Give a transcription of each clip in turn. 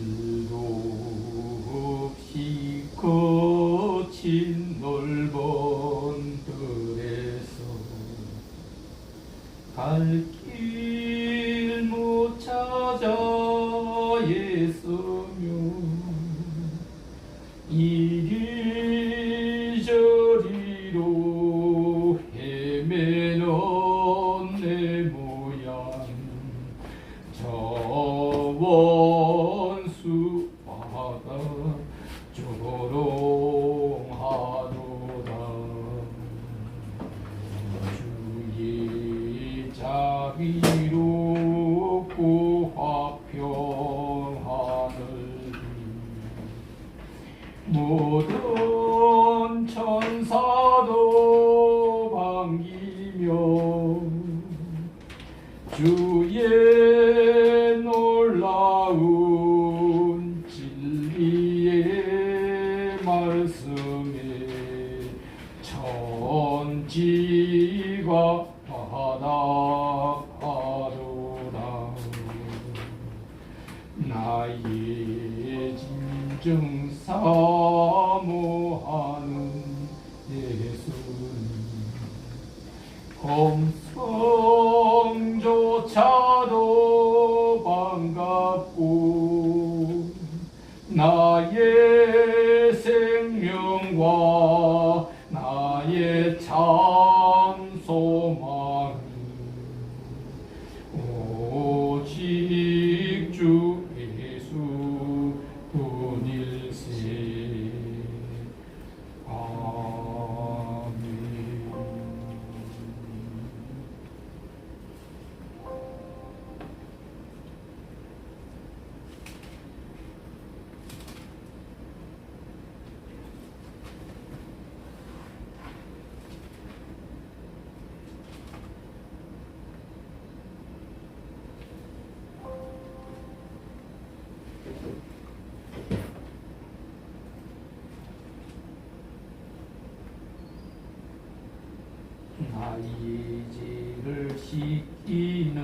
길도 없이 거친 넓은 들에서 갈 길 못 찾아 애쓰며 이리저리로 헤매는 내 모양 저 원수 바다 조롱하도다 주의 자비롭고 화평하늘이 모든 천사도 반기며 주의 놀라운 진리의 말씀에 천지가 바라하도다 나의 진정 사모하는 예수님 검성조차도 반갑고 나의 생명과 나의 참 소망이 오직 주 예수 뿐일세. 아멘. 나의 죄를 씻기는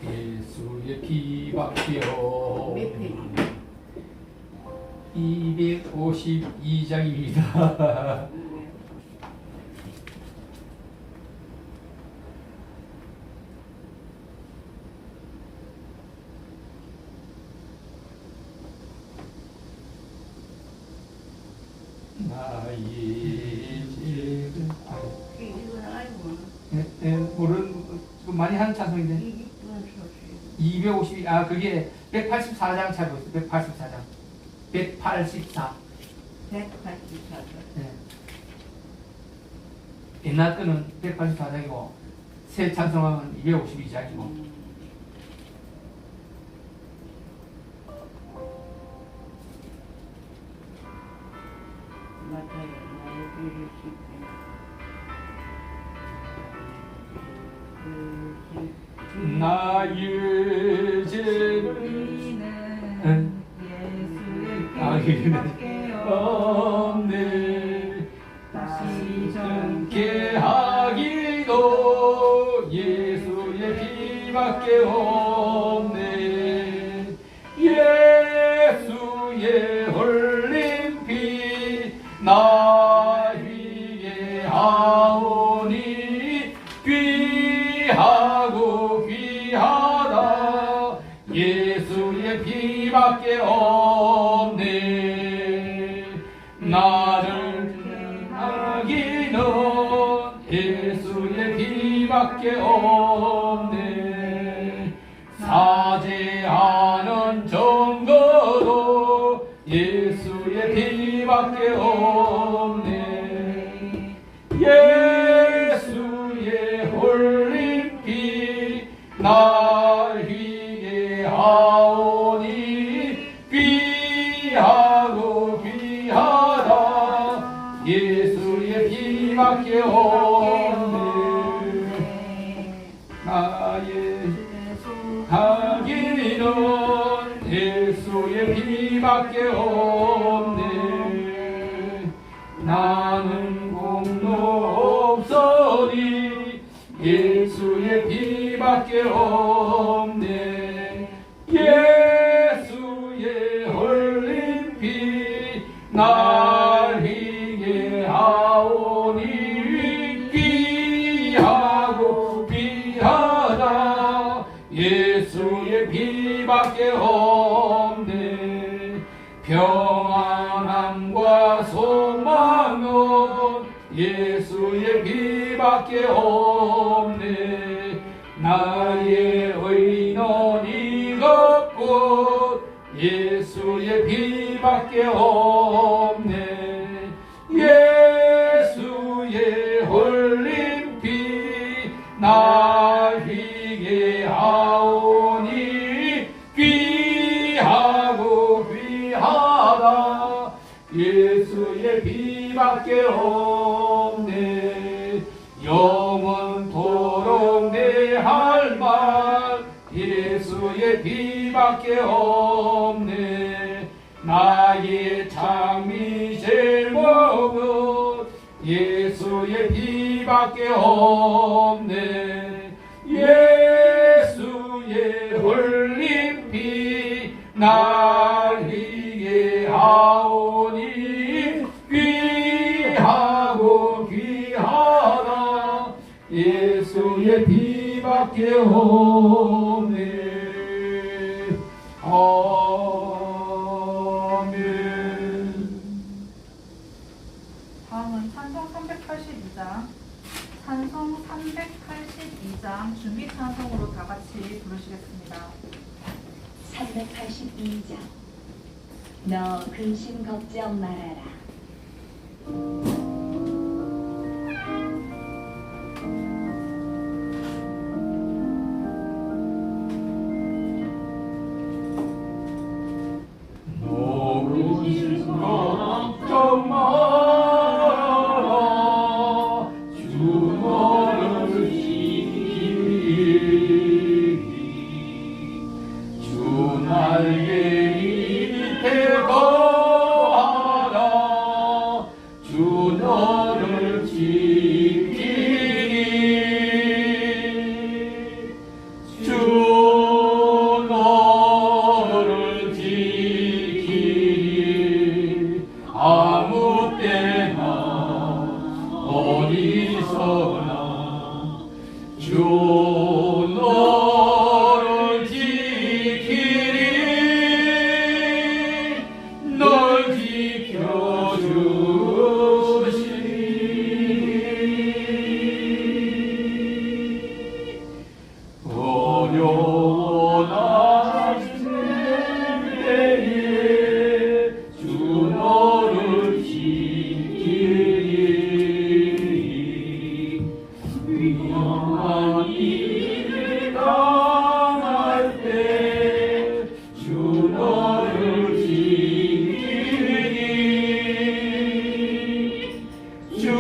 예수의 피밖에 없네. 252장입니다. 나의 죄를 모르는 많이 하는 찬송인데 252 그게 184장 찾고 있어. 184장 184 184장. 네. 옛날 거는 184장이고 새 찬송은 252장이고 맞아요. 나의 죄를 씻기는 나의 죄를 예수의 피밖에 없네. 다시 정케 하기도 예수의 피밖에 없네. 예수의 흘린 피 나 위에 하오니 귀하고 귀하다. 예수의 피밖에 없네. 나를 하기는 예수의 피밖에 없네. 사죄하는 증거도 예수의 피밖에 없네. 예수의 흘린 피 나 위에 하오니 귀하고 귀하다. 예수의 피밖에 없네. 나의 하기는 예수의 피밖에 없네. 나는 공로 없으니 예수의 피밖에 없네. 예수의 예수의 피밖에 없네. 평안함과 소망은 예수의 피밖에 없네. 나의 의는 이것뿐 예수의 피밖에 없네. 예수의 흘린 피 날 희게 하오니 귀하고 귀하다. 예수의 피밖에 없네. 영원토록 내 할 말 예수의 피밖에 없네. 나의 장미 제목은 예수의 피밖에 없네. 예수의 흘린 피 날 희게 하오니 귀하고 귀하다. 예수의 피밖에 없네. 아멘. 다음은 찬송 382장, 찬송 382장 준비 찬송으로 다 같이 부르시겠습니다. 382장 너 근심 걱정 말아라. 걱정 마라. 주 너를 지키리. 주 날개 밑에 거하라. 주 너를 지키리. 주 너를 지키리. 아무 때나 어디서나 주 너를 지키리. 널 지켜주시리. 어려운 때에 주 너를 지키리. 위험한 일을 당할 때 주 너를 지키리. 주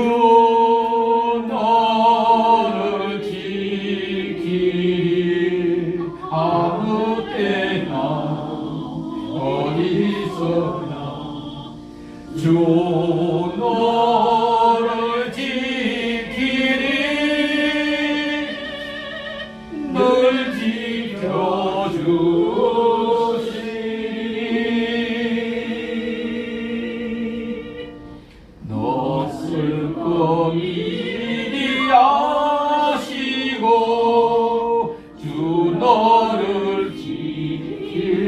너를 지키리. 아무 때나 어디서나 주 너를 지키리. 널 지켜주시리. 너 슬픔 이리 아시고 주 너를 지키리.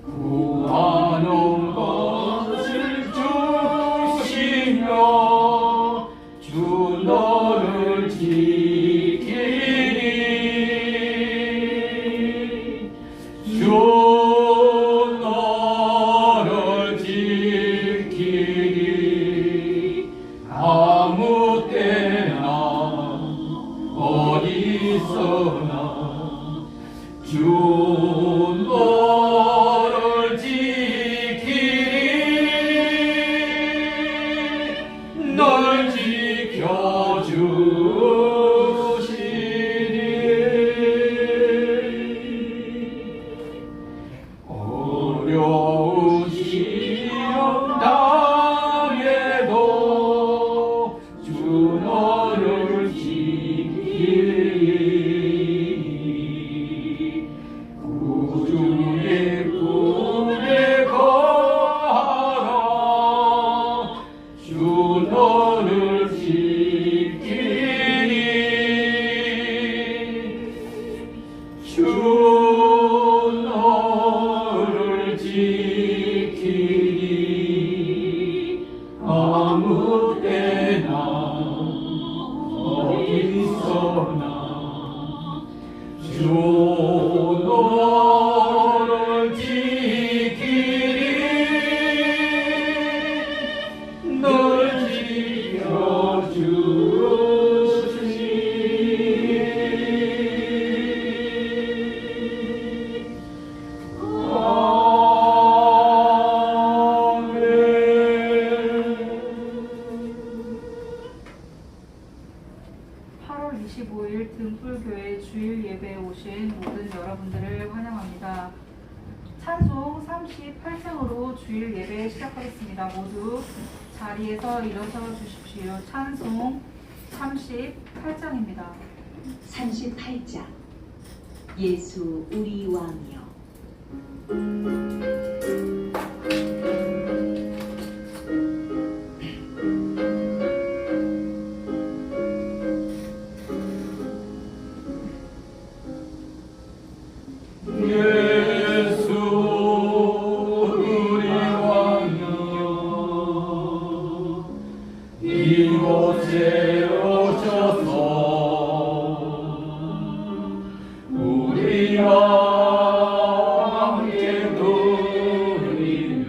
구하는 것을 주시며 주 너를 지키리. 주 너를 지키리. 아무 때나 어디서나 주 너를 지키리. 널 지켜주시리. 어려운 시험 당해도 주 너를 지키리. 주소서나 주 너를 지키리 널 등불교회 주일 예배에 오신 모든 여러분들을 환영합니다. 찬송 38장으로 주일 예배 시작하겠습니다. 모두 자리에서 일어서 주십시오. 찬송 38장입니다. 38장 예수 우리 왕이여. 이곳에 오셔서 우리와 함께 누리는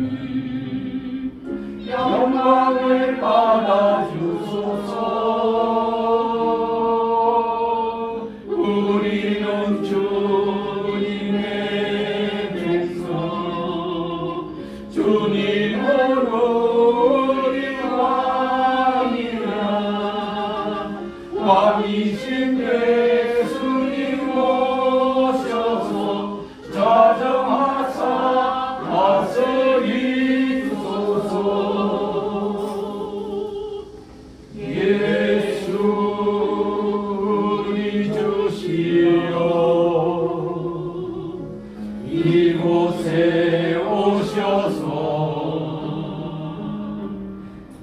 영광을 받아주소서. 우리는 주님의 백성 주님으로 왕이신 예수님 오셔서 자정하사 다스리소서. 예수 우리 주시여 이곳에 오셔서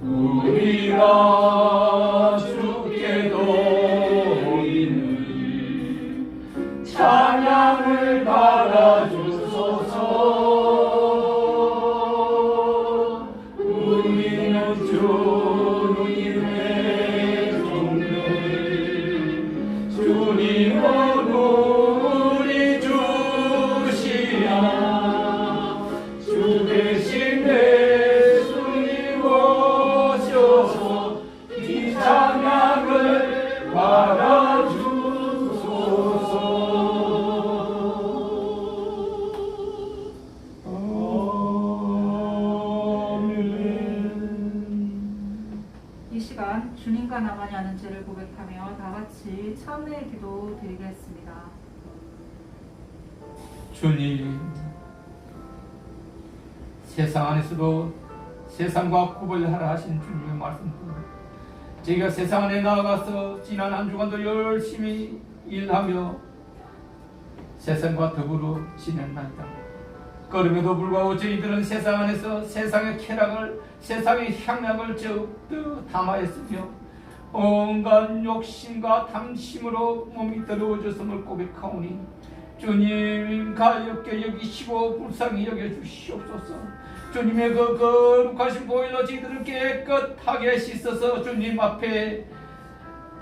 우리가 찬양을 받아주소서. 우리는 주님의 종들 주님은 우리 주시야 주 대신 예수님 오셔서 이 찬양을 받아주소서. 주님과 나만이 아는 죄를 고백하며 다 같이 참회의 기도 드리겠습니다. 주님, 세상 안에서도 세상과 구별하라 하신 주님의 말씀대로 저희가 세상 안에 나아가서 지난 한 주간도 열심히 일하며 세상과 더불어 지냈나이다. 그럼에도 불구하고 저희들은 세상 안에서 세상의 쾌락을, 세상의 향락을 적도 담아했으며 온갖 욕심과 탐심으로 몸이 더러워졌음을 고백하오니 주님 가엾게 여기시고 불쌍히 여겨주시옵소서. 주님의 그 거룩하신 보혈로 저희들을 깨끗하게 씻어서 주님 앞에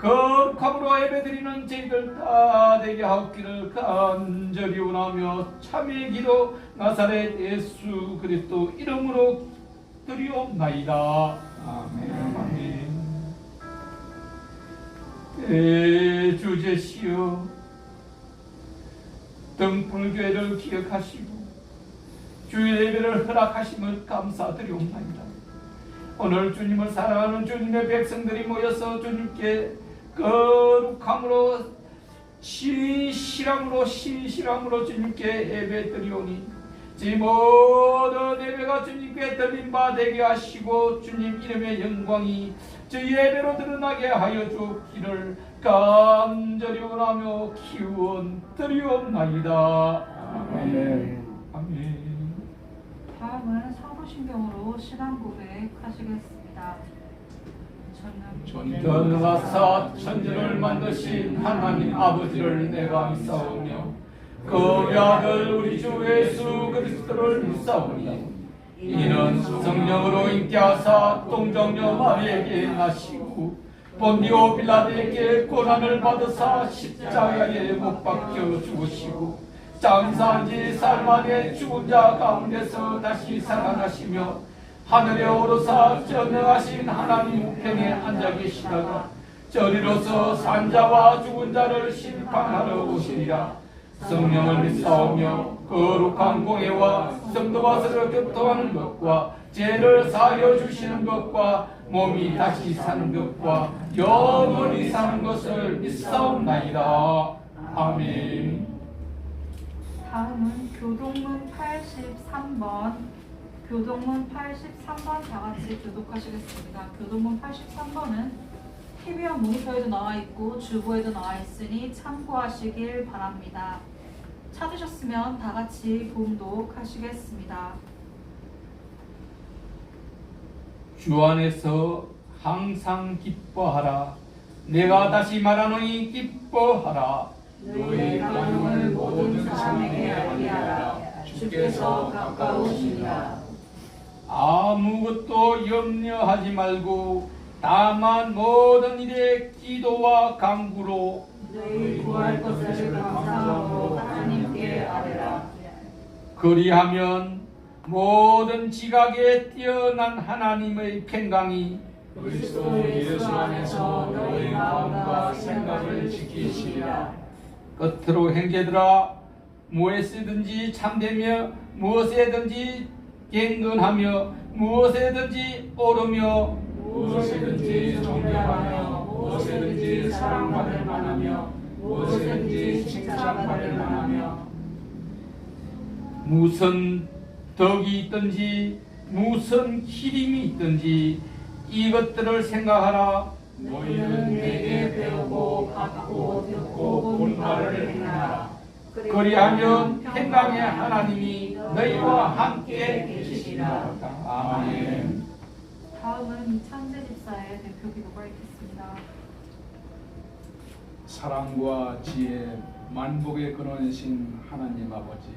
거룩함으로 예배드리는 저희들 다 되게 하옵기를 간절히 원하며 참의 기도 나사렛 예수 그리스도 이름으로 드리옵나이다. 아멘. 아멘. 대주제시여 등불교회를 기억하시고 주일 예배를 허락하심을 감사드리옵나이다. 오늘 주님을 사랑하는 주님의 백성들이 모여서 주님께 거룩함으로 신실함으로 주님께 예배드리오니 이 모든 예배가 주님께 드린 바 되게 하시고 주님 이름의 영광이 저희 예배로 드러나게 하여 주기를 간절히 원하며 기원드리옵나이다. 아멘. 아멘. 다음은 사도신경으로 신앙 고백하시겠습니다. 전능하사 천지를 만드신 하나님 아버지를 내가 믿사오며 그 아들 우리 주 예수 그리스도를 믿사오니 이는 성령으로 잉태하사 동정녀 마리에게 나시고 본디오 빌라도에게 고난을 받으사 십자가에 못 박혀 죽으시고 장사한 지 사흘 만에 죽은 자 가운데서 다시 살아나시며 하늘에 오르사 전능하신 하나님 우편에 앉아 계시다가 저리로서 산자와 죽은 자를 심판하러 오시리라. 성령을 믿사오며 거룩한 공예와 성도와 서로 교통하는 것과 죄를 사하여 주시는 것과 몸이 다시 사는 것과 영원히 사는 것을 믿사옵나이다. 아멘. 다음은 교동문 83번. 교동문 83번 다 같이 교독하시겠습니다. 교동문 83번은 TV와 모니터에도 나와 있고 주보에도 나와 있으니 참고하시길 바랍니다. 찾으셨으면 다 같이 봉독하시겠습니다. 주 안에서 항상 기뻐하라. 내가 다시 말하노니 기뻐하라. 너희 간음을 모든 사람에게 알게 하라. 주께서 가까우시니라. 아무것도 염려하지 말고 다만 모든 일에 기도와 간구로 너희 구할 것을 감사함으로 하나님께 아뢰라. 그리하면 모든 지각에 뛰어난 하나님의 평강이 그리스도 예수 안에서 너희 마음과 생각을 지키시리라. 끝으로 형제들아, 무엇이든지 참되며 무엇에든지 경건하며 무엇에든지 옳으며 무엇이든지 존경하며 무엇이든지 사랑받을 만하며 무엇이든지 칭찬받을 만하며 무슨 덕이 있든지 무슨 기림이 있든지 이것들을 생각하라. 너희는 내게 배우고 받고 듣고 본 바를 행하라. 그리하면 평강의 하나님이 너희와 함께 계시리라. 아멘. 다음은 이찬재 집사의 대표 기도가 있겠습니다. 사랑과 지혜, 만복의 근원이신 하나님 아버지,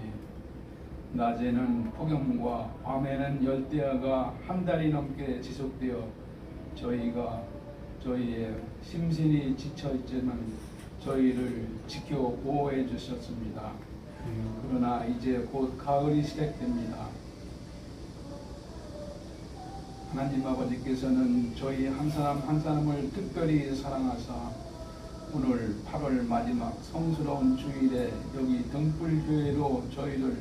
낮에는 폭염과 밤에는 열대야가 한 달이 넘게 지속되어 저희의 심신이 지쳐있지만 저희를 지켜 보호해 주셨습니다. 그러나 이제 곧 가을이 시작됩니다. 하나님 아버지께서는 저희 한 사람 한 사람을 특별히 사랑하사 오늘 8월 마지막 성스러운 주일에 여기 등불교회로 저희를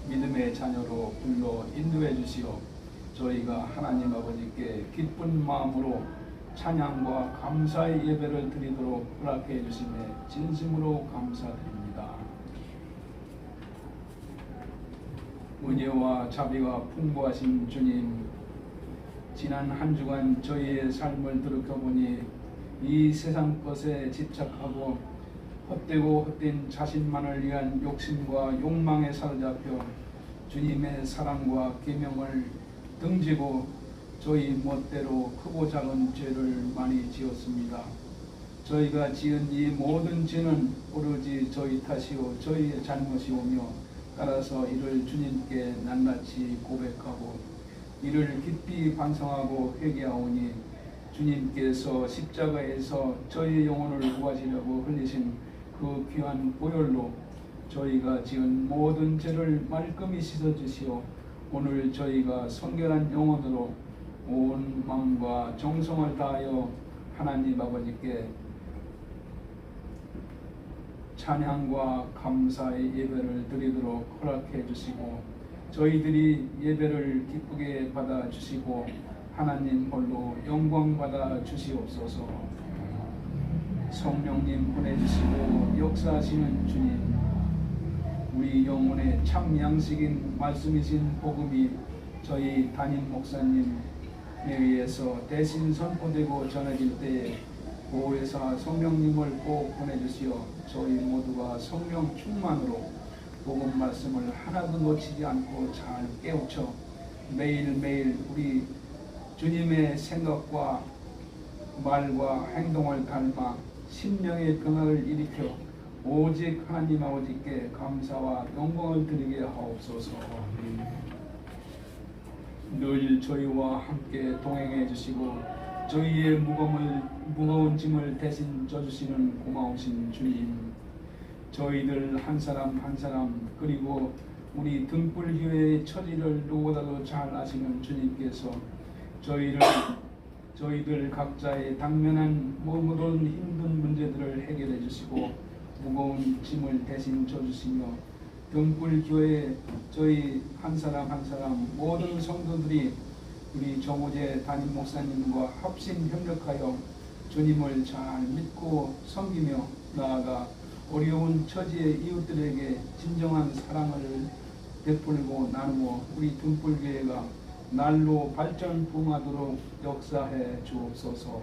믿음의 자녀로 불러 인도해 주시어 저희가 하나님 아버지께 기쁜 마음으로 찬양과 감사의 예배를 드리도록 허락해 주심에 진심으로 감사드립니다. 은혜와 자비가 풍부하신 주님, 지난 한 주간 저희의 삶을 돌이켜보니 이 세상 것에 집착하고 헛되고 헛된 자신만을 위한 욕심과 욕망에 사로잡혀 주님의 사랑과 계명을 등지고 저희 멋대로 크고 작은 죄를 많이 지었습니다. 저희가 지은 이 모든 죄는 오로지 저희 탓이요 저희의 잘못이오며 따라서 이를 주님께 낱낱이 고백하고 이를 깊이 반성하고 회개하오니 주님께서 십자가에서 저희의 영혼을 구하시려고 흘리신 그 귀한 보혈로 저희가 지은 모든 죄를 말끔히 씻어주시어 오늘 저희가 성결한 영혼으로 온 마음과 정성을 다하여 하나님 아버지께 찬양과 감사의 예배를 드리도록 허락해 주시고 저희들이 예배를 기쁘게 받아 주시고 하나님 홀로 영광 받아 주시옵소서. 성령님 보내주시고 역사하시는 주님, 우리 영혼의 참 양식인 말씀이신 복음이 저희 담임 목사님에 의해서 대신 선포되고 전해질 때에 보혜사 성령님을 꼭 보내주시어 저희 모두가 성령 충만으로 복음 말씀을 하나도 놓치지 않고 잘 깨우쳐 매일매일 우리 주님의 생각과 말과 행동을 닮아 심령의 변화를 일으켜 오직 하나님 아버지께 감사와 영광을 드리게 하옵소서. 늘 저희와 함께 동행해 주시고 저희의 무거움을 무거운 짐을 대신 져주시는 고마우신 주님, 저희들 한 사람 한 사람 그리고 우리 등불교회의 처지를 누구보다도 잘 아시는 주님께서 저희들 각자의 당면한 모든 힘든 문제들을 해결해 주시고 무거운 짐을 대신 져주시며 등불교회 저희 한 사람 한 사람 모든 성도들이 우리 정호재 담임 목사님과 합심 협력하여 주님을 잘 믿고 섬기며 나아가 어려운 처지의 이웃들에게 진정한 사랑을 베풀고 나누어 우리 등불교회가 날로 발전 부흥하도록 역사해 주옵소서.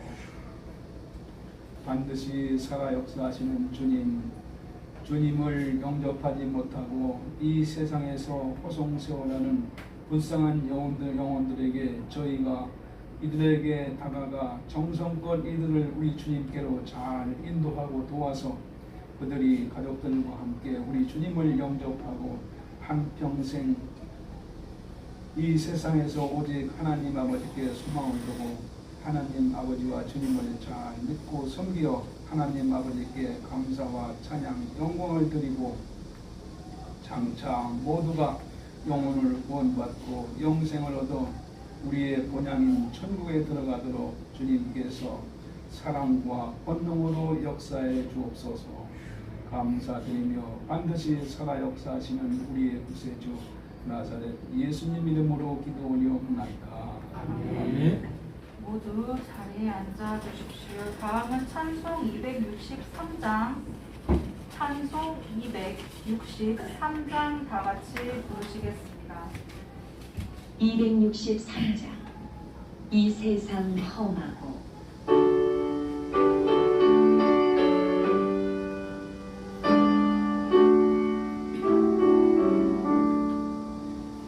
반드시 살아 역사하시는 주님을 영접하지 못하고 이 세상에서 호송세월하는 불쌍한 영혼들에게 저희가 이들에게 다가가 정성껏 이들을 우리 주님께로 잘 인도하고 도와서 그들이 가족들과 함께 우리 주님을 영접하고 한평생 이 세상에서 오직 하나님 아버지께 소망을 두고 하나님 아버지와 주님을 잘 믿고 섬기어 하나님 아버지께 감사와 찬양, 영광을 드리고 장차 모두가 영혼을 구원받고 영생을 얻어 우리의 본향인 천국에 들어가도록 주님께서 사랑과 권능으로 역사해 주옵소서. 감사드리며 반드시 살아 역사하시는 우리의 구세주 나사렛 예수님 이름으로 기도하옵나이다. 아멘. 모두 자리에 앉아 주십시오. 다음은 찬송 263장, 찬송 263장 다 같이 부르시겠습니다. 263장 이 세상 험하고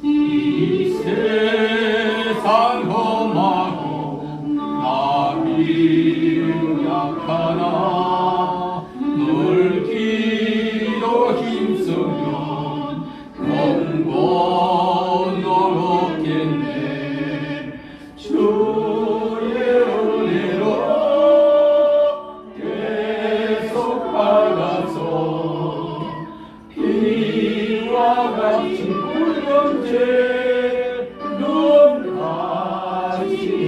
이 세상 험하고 나비 약하나 늘 기도 힘쓰면 영원 얻겠네. 주의 은혜로 계속 받아서 피와 같이 붉은제 눈 가시네.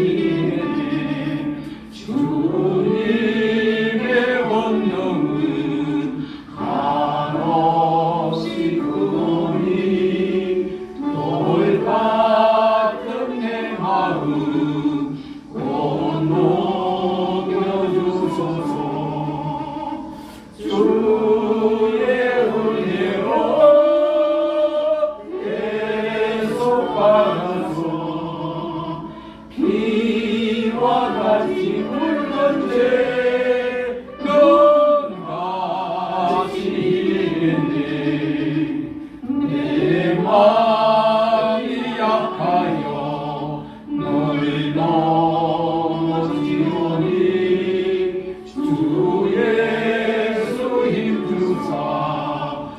주님의 권능은 한없이 크니 돌 같은 내 마음 곧 녹여주소서. 주의 은혜로 계속 받아서 피와 같이 붉은제 눈 가시겠네. 내 마음이 약하여 널 넘어지오니 주 예수 힘주사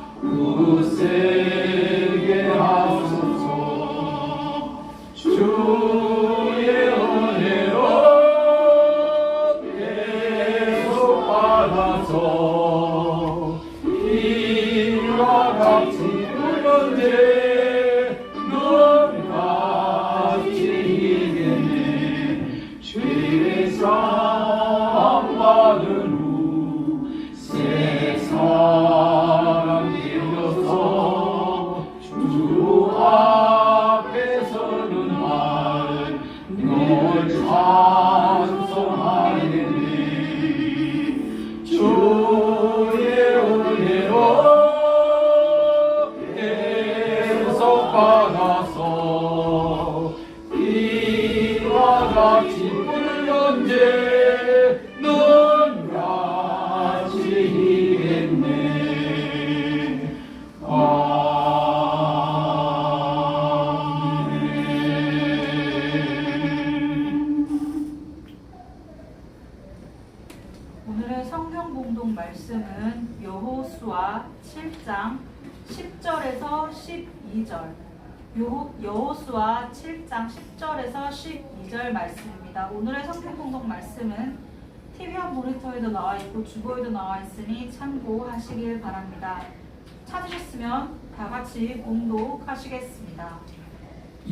굳세게 하소서. 주의 은혜로 계속 받아서 피와 같이 붉은제 눈 가시겠네. 죄 사함 받은 후 새 사람 되어서 주 앞에 서는 날 널 찬송하겠네. 주의 은혜로 계속 받아서 피와 같이 붉은제 눈 가시겠네. 오늘의 성경 공동 말씀은 여호수아 7장 10절에서 12절. 여호수아 7장 10절에서 12절 말씀입니다. 오늘의 성경 공동 말씀은 TV와 모니터에도 나와 있고 주보에도 나와 있으니 참고하시길 바랍니다. 찾으셨으면 다 같이 봉독하시겠습니다.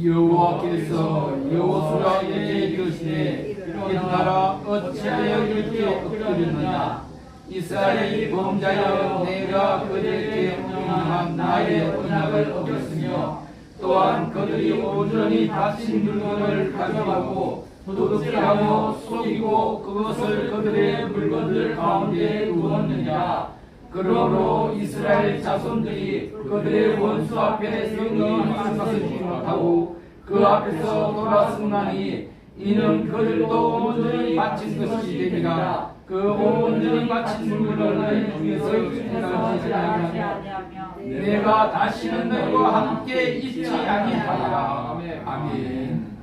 여호와께서 여호수아에게 이르시되 일어나라 어찌하여 이렇게 엎드렸느냐 이스라엘이 범죄하여 내가 그들에게 명령한 나의 언약을 어겼으며 또한 그들이 온전히 바친 물건을 가져가고 도둑질 하며 속이고 그것을 그들의 물건들 가운데 두었느냐 그러므로 이스라엘 자손들이 그들의 원수 앞에 성령을 맞서지 못하고 그 앞에서 돌아서나니 이는 그들도 온전히 바친 것이 되니라 그 온전히 바친 물건을 중에서 생각하지 아니하며 내가 다시는 너희와 함께 있지 아니하리라. 아멘.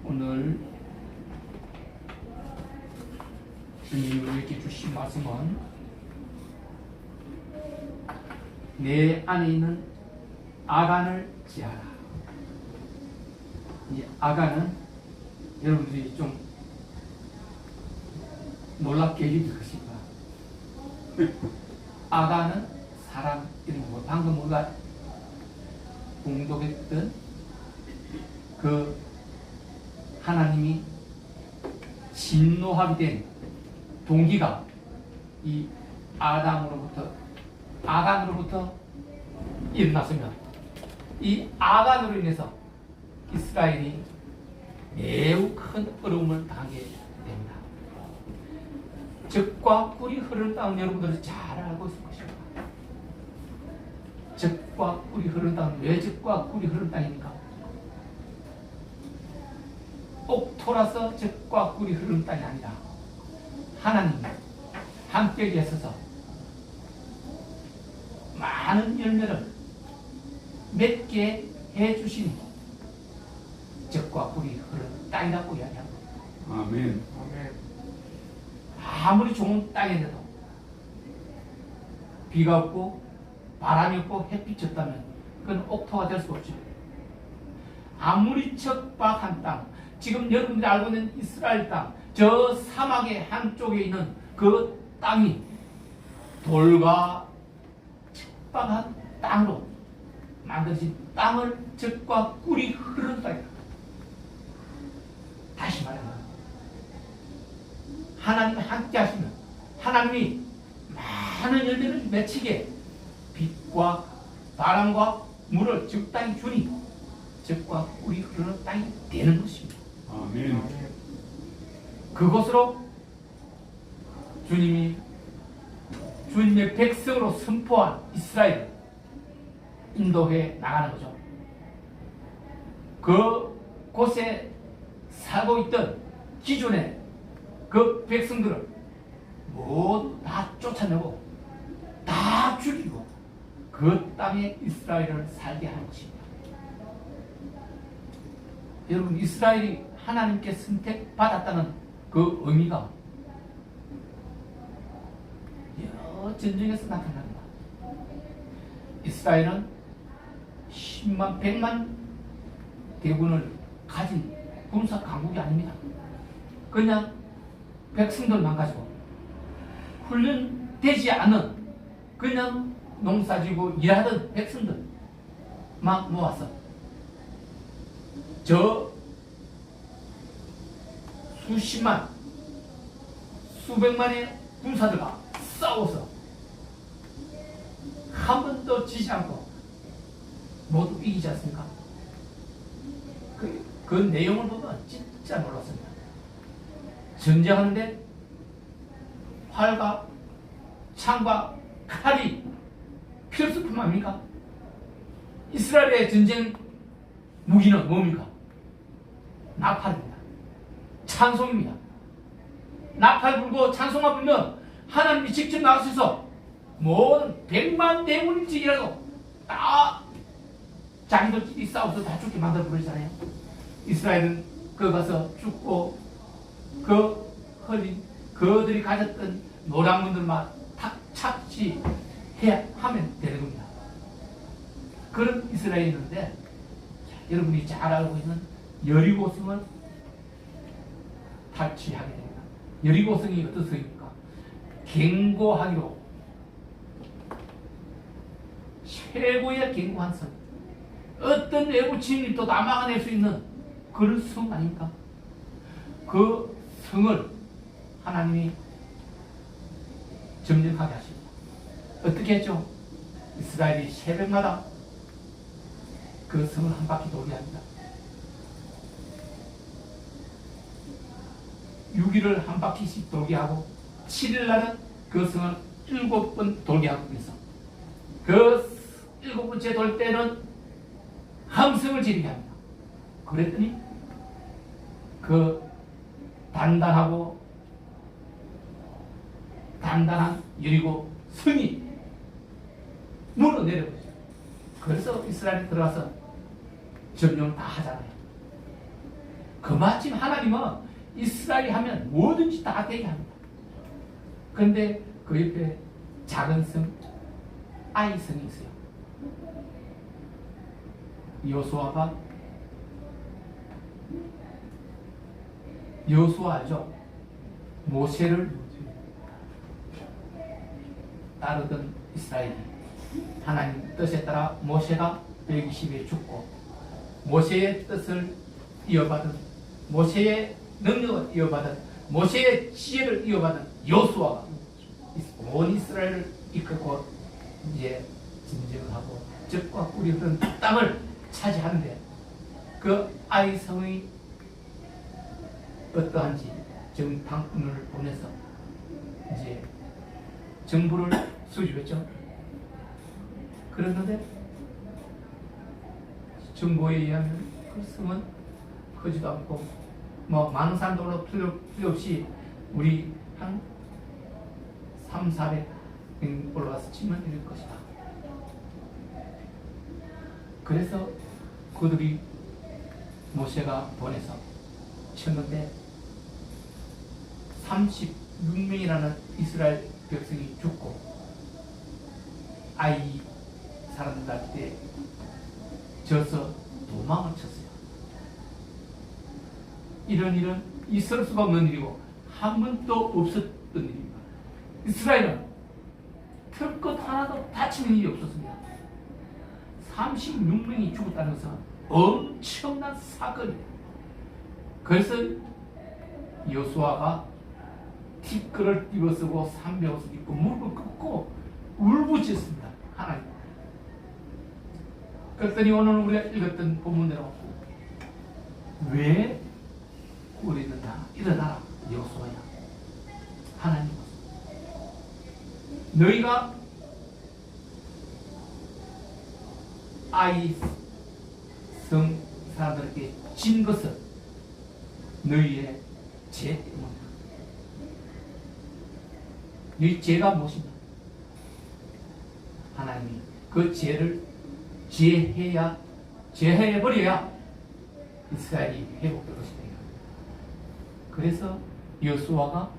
오늘 주님이 우리에게 주신 말씀은 내 안에 있는 아간을 제하라. 이 아간은 여러분들이 좀 놀랍게 여길 것입니다. 아간은 사람 이름이고 방금 우리가 공독했던 그 하나님이 진노하게 된 동기가 이 아간으로부터 일어났으면 이 아간으로 인해서 이스라엘이 매우 큰 어려움을 당하게 됩니다. 적과 꿀이 흐르는 땅은 여러분들이 잘 알고 있을 것입니다. 적과 꿀이 흐르는 땅은 왜 적과 꿀이 흐르는 땅입니까? 옥토라서 적과 꿀이 흐르는 땅이 아니라 하나님이 함께 계셔서 많은 열매를 맺게 해주신 적과 꿀이 흐르는 땅이라고 이야기합니다. 아멘. 아무리 좋은 땅인데도 비가 없고 바람이 없고 햇빛이 없다면 그건 옥토가 될 수 없죠. 아무리 척박한 땅, 지금 여러분들이 알고 있는 이스라엘 땅, 저 사막의 한쪽에 있는 그 땅이 돌과 척박한 땅으로 만들어진 땅을 적과 꿀이 흐르는 땅이다. 다시 말하면 하나님이 함께 하시면 하나님이 많은 열매를 맺히게 빛과 바람과 물을 적당히 주니 적과 꿀이 흐르는 땅이 되는 것입니다. 아멘. 그것으로 주님이 주님의 백성으로 선포한 이스라엘을 인도해 나가는 거죠. 그 곳에 살고 있던 기존의 그 백성들을 모두 다 쫓아내고 다 죽이고 그 땅에 이스라엘을 살게 하는 것입니다. 여러분, 이스라엘이 하나님께 선택받았다는 그 의미가 여러 전쟁에서 나타납니다. 이스라엘은 10만, 100만 대군을 가진 군사 강국이 아닙니다. 그냥 백성들만 가지고 훈련되지 않은 그냥 농사지고 일하던 백성들 막 모아서 저 수십만, 수백만의 군사들과 싸워서 한 번도 지지 않고 모두 이기지 않습니까? 그 내용을 보면 진짜 놀랐습니다. 전쟁하는데 활과 창과 칼이 필수품 아닙니까? 이스라엘의 전쟁 무기는 뭡니까? 나팔입니다. 찬송입니다. 나팔 불고 찬송만 불면 하나님이 직접 나서서 모든 100만 대군일지라도 다 자기들끼리 싸워서 다 죽게 만들어 버리잖아요. 이스라엘은 거 가서 죽고 그 흘린 그들이 가졌던 노란군들만 탁 착취해야 하면 되는 겁니다. 그런 이스라엘이었는데 여러분이 잘 알고 있는 여리고성을 탈취하게 됩니다. 여리고성이 어떤 성입니까? 견고하기로 최고의 견고한 성, 어떤 외부 침입도 다 막아낼 수 있는 그런 성 아닙니까? 그 성을 하나님이 점령하게 하십니다. 어떻게 했죠? 이스라엘이 새벽마다 그 성을 한 바퀴 돌게 합니다. 6일을 한 바퀴씩 돌게 하고 7일 날은 그 성을 7번 돌게 하고 있어. 그 7번째 돌 때는 함성을 지르게 합니다. 그랬더니 그 단단한 여리고 성이 물어 내려버리죠. 그래서 이스라엘이 들어가서 점령을 다 하잖아요. 그마침 하나님은 이스라엘이 하면 뭐든지 다 되게 합니다. 그런데 그 옆에 작은 성 아이 성이 있어요. 여호수아 알죠? 모세를 따르던 이스라엘이 하나님 뜻에 따라 모세가 120에 죽고 모세의 뜻을 이어받은, 모세의 능력을 이어받은, 모세의 지혜를 이어받은 여호수아가 온 이스라엘을 이끌고 이제 진정을 하고 적과 꿀이 흐르는 땅을 차지하는데, 그 아이 성의 어떠한지 정탐꾼을 보내서 이제 정보를 수집했죠. 그랬는데 정보에 의하면 그 성은 크지도 않고 뭐 많은 사람들로 필요 없이 우리 한 300-400 올라가서 치면 이럴 것이다. 그래서 그들이 모세가 보내서 쳤는데 36명이라는 이스라엘 백성이 죽고 아이 사람들한테 져서 도망을 쳤어요. 이런 일은 있을 수가 없는 일이고 한 번도 없었던 일입니다. 이스라엘은 털 것 하나도 다치는 일이 없었습니다. 36명이 죽었다는 것은 엄청난 사건이에요. 그래서 여호수아가 티끌을 띄워쓰고 삼배옷을 입고 무릎을 꿇고 울부짖습니다. 하나님. 그랬더니 오늘 우리가 읽었던 본문대로 왜 우리는 다 일어나라 여호수아야. 하나님 너희가 아이 성 사람들에게 진 것은 너희의 죄 때문이다. 너희 죄가 무엇인가? 하나님이 그 죄를 제해버려야 이스라엘이 회복될 것이다. 그래서 여호수아가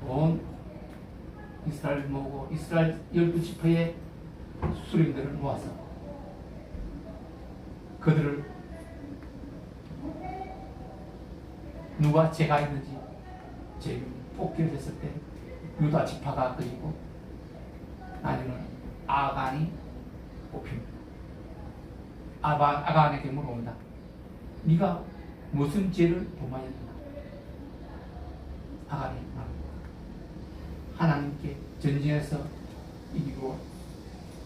온 이스라엘을 모으고 이스라엘 12지파의 수령들을 모아서 그들을 누가 죄가 있는지 죄를 뽑기를 했을 때 유다 지파가 그리고 아니면 아간이 뽑힙니다. 아간에게 물어봅니다. 네가 무슨 죄를 범하였느냐? 아간이 말합니다. 하나님께 전쟁에서 이기고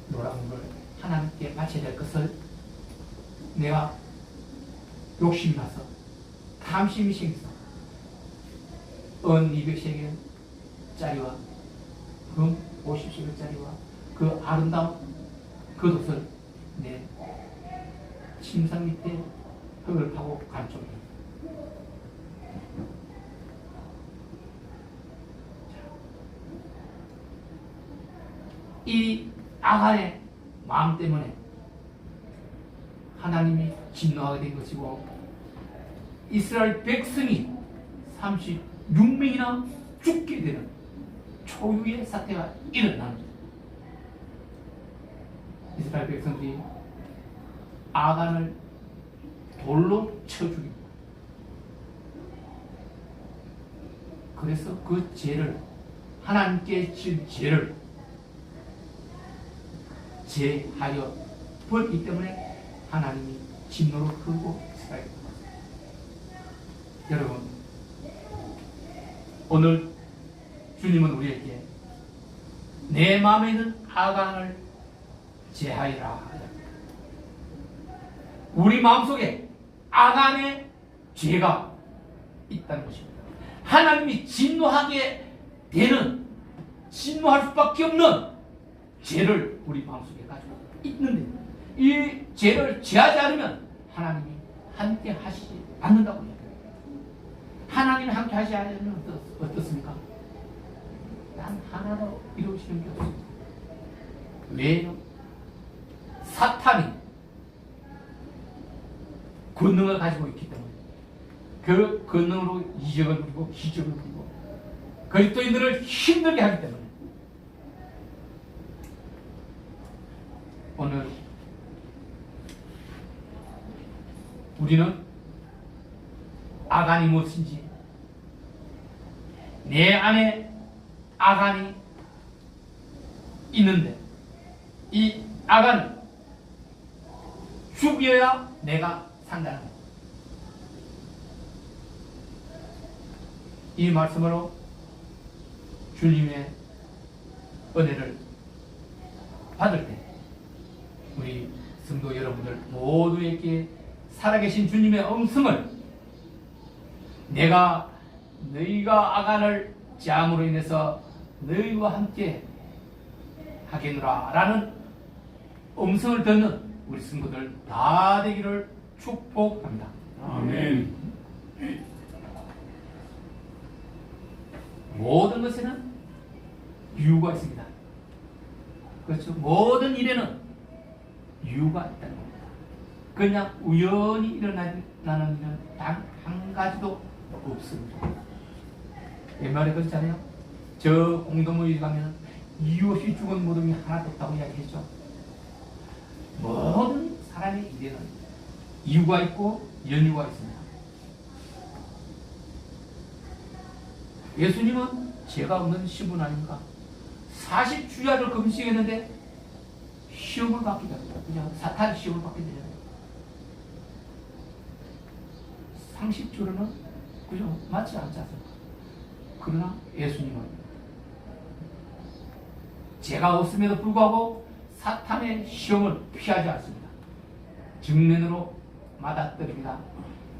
놀라운 걸 하나님께 바쳐야 될 것을 내가 욕심이 나서 탐심이 생겨서 은 200세겔짜리와 금 50세겔짜리와 그 아름다운 겉옷을 내 침상 밑에 흙을 파고 감쪽이다. 이 아간의 마음 때문에 하나님이 진노하게 된 것이고 이스라엘 백성이 36명이나 죽게 되는 초유의 사태가 일어나는 거예요. 이스라엘 백성들이 아간을 돌로 쳐 죽입니다. 그래서 그 죄를, 하나님께 질 죄를 제하여 버리기 때문에 하나님이 진노로 끌고 있어야 됩니다. 여러분, 오늘 주님은 우리에게 내 마음에 있는 아간을 제하여라. 우리 마음속에 아간의 죄가 있다는 것입니다. 하나님이 진노하게 되는, 진노할 수밖에 없는 죄를 우리 마음속에 가지고 있는데, 이 죄를 제하지 않으면 하나님이 함께 하시지 않는다고 해요. 하나님이 함께 하시지 않으면 어떻습니까? 난 하나도 이루어지는 게 없습니다. 왜요? 사탄이 권능을 가지고 있기 때문에 그 권능으로 이적을 부리고 기적을 부리고 그리스도인들을 힘들게 하기 때문에 오늘 우리는 아간이 무엇인지, 내 안에 아간이 있는데 이 아간은 죽여야 내가 산다는 것. 이 말씀으로 주님의 은혜를 받을 때 우리 성도 여러분들 모두에게 살아계신 주님의 음성을, 내가 너희가 아간을 제함으로 인해서 너희와 함께 하겠노라 라는 음성을 듣는 우리 성도들 다 되기를 축복합니다. 아멘. 모든 것에는 이유가 있습니다. 그렇죠? 모든 일에는 이유가 있다는 겁니다. 그냥 우연히 일어나는 일은 단 한 가지도 없습니다. 옛말에 그렇잖아요. 저 공동묘지 가면 이유 없이 죽은 무덤이 하나도 없다고 이야기했죠. 모든 사람의 일에는 이유가 있고 연유가 있습니다. 예수님은 죄가 없는 신분 아닙니까? 40주야를 금식했는데 시험을 받게 됩니다. 그냥 사탄 시험을 받게 되잖아요. 30주로는 그죠? 맞지 않지 않습니까? 그러나 예수님은 죄가 없음에도 불구하고 사탄의 시험을 피하지 않습니다. 정면으로 맞아떨립니다.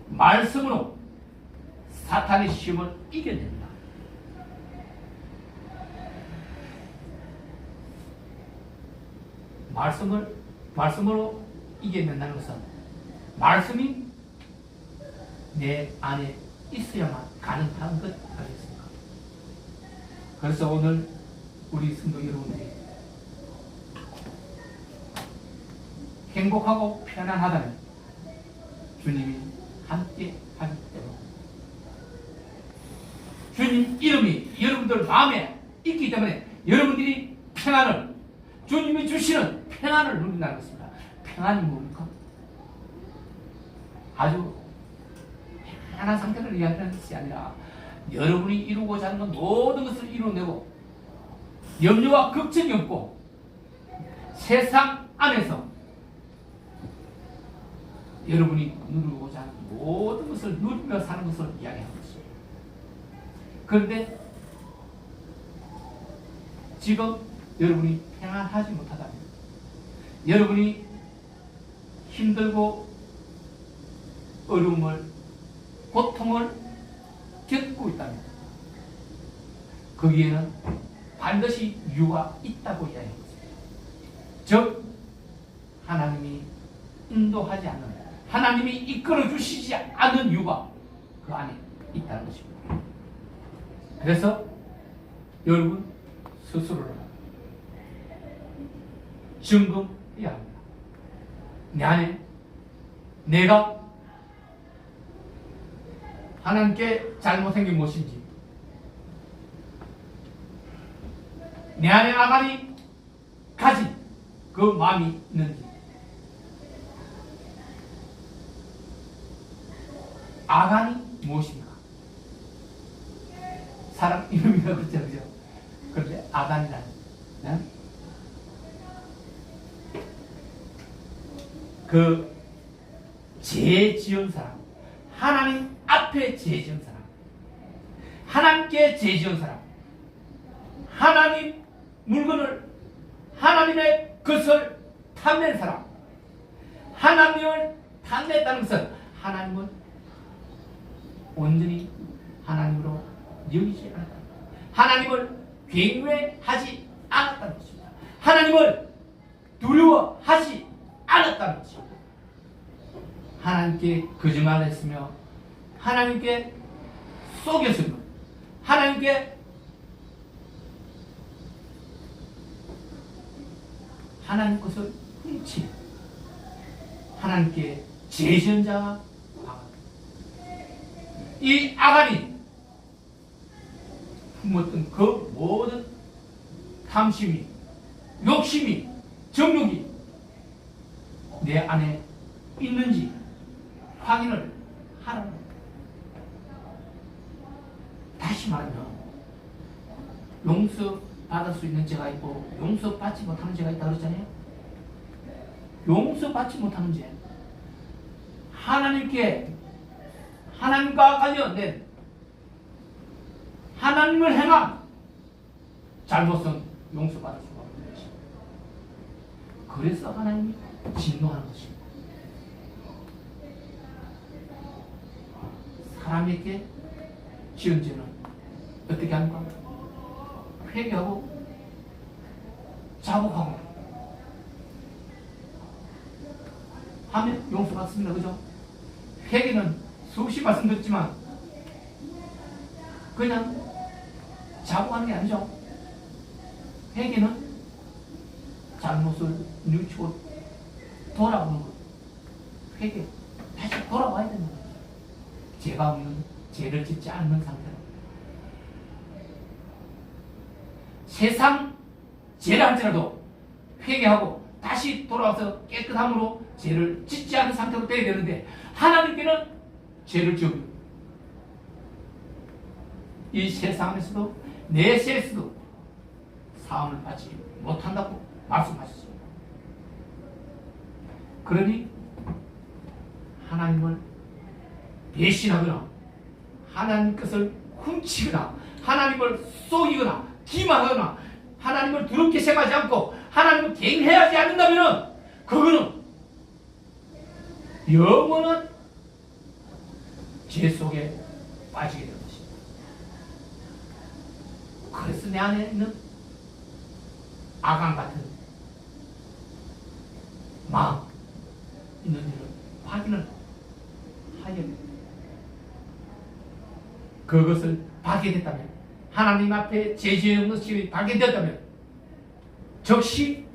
말씀으로 사탄의 시험을 이겨냅니다. 말씀으로 이겨낸다는 것은 말씀이 내 안에 있어야만 가능한 것 아니겠습니까? 그래서 오늘 우리 성도 여러분들이 행복하고 편안하다면 주님이 함께 하기 때문에, 주님 이름이 여러분들 마음에 있기 때문에 여러분들이 평안을, 주님이 주시는 평안을 누린다는 것입니다. 평안이 뭡니까? 아주 편안한 상태를 이야기하는 것이 아니라 여러분이 이루고자 하는 모든 것을 이루어내고 염려와 걱정이 없고 세상 안에서 여러분이 누리고자 하는 모든 것을 누리며 사는 것을 이야기하는 것입니다. 그런데 지금 여러분이 평안하지 못하다면, 여러분이 힘들고 어려움을, 고통을 겪고 있다면 거기에는 반드시 이유가 있다고 이야기합니다. 즉 하나님이 인도하지 않는, 하나님이 이끌어 주시지 않는 이유가 그 안에 있다는 것입니다. 그래서 여러분 스스로를 점검해야 합니다. 내 안에 내가 하나님께 잘못한 게 무엇인지, 내 안에 아간이 가진 그 마음이 있는지, 아간이 무엇입니까? 사람 이름이라고 그랬죠, 그죠? 그런데 아간이라는, 네? 그 죄 지은 사람, 하나님 앞에 죄 지은 사람, 하나님께 죄 지은 사람, 하나님 물건을, 하나님의 것을 탐낸 사람, 하나님을 탐냈다는 것은 하나님은 온전히 하나님으로 여기지 않았다. 하나님을 경외하지 않았다는 것입니다. 하나님을 두려워하지 않았다는 것입니다. 하나님께 거짓말했으며 하나님께 속였으며 하나님께 하나님 것을 훔치 하나님께 죄 지은 자가 아간. 이 아간이 품었던 그 모든 탐심이, 욕심이, 정욕이 내 안에 있는지 확인을 하라는 거예요. 다시 말하면 용서받을 수 있는 죄가 있고 용서받지 못하는 죄가 있다고 그랬잖아요. 용서받지 못하는 죄, 하나님과 관련된 하나님을 행한 잘못은 용서받을 수가 없는 것입니다. 그래서 하나님이 진노하는 것입니다. 사람에게 지은 죄는 어떻게 합니까? 회개하고 자복하고 하면 용서받습니다. 그죠? 회개는 수없이 말씀드렸지만 그냥 자복하는 게 아니죠. 회개는 잘못을 뉘우치고 돌아오는 것. 회개, 다시 돌아와야 되는 거예요. 죄가 없는, 죄를 짓지 않는 상태로. 세상 죄를 할지라도 회개하고 다시 돌아와서 깨끗함으로 죄를 짓지 않는 상태로 돼야 되는데 하나님께는 죄를 지어요. 이 세상에서도 내 세에서도 사함을 받지 못한다고 말씀하셨습니다. 그러니 하나님을 배신하거나 하나님 것을 훔치거나 하나님을 속이거나 기만하거나 하나님을 두렵게 생각하지 않고 하나님을 경외하지 않는다면 그거는 영원한 죄 속에 빠지게 되는 것입니다. 그래서 내 안에 있는 아간 같은 마음 있는지를 확인을 하여야 됩니다. 그것을 받게 됐다면 하나님 앞에 죄 지은 것이 발견되었다면 즉시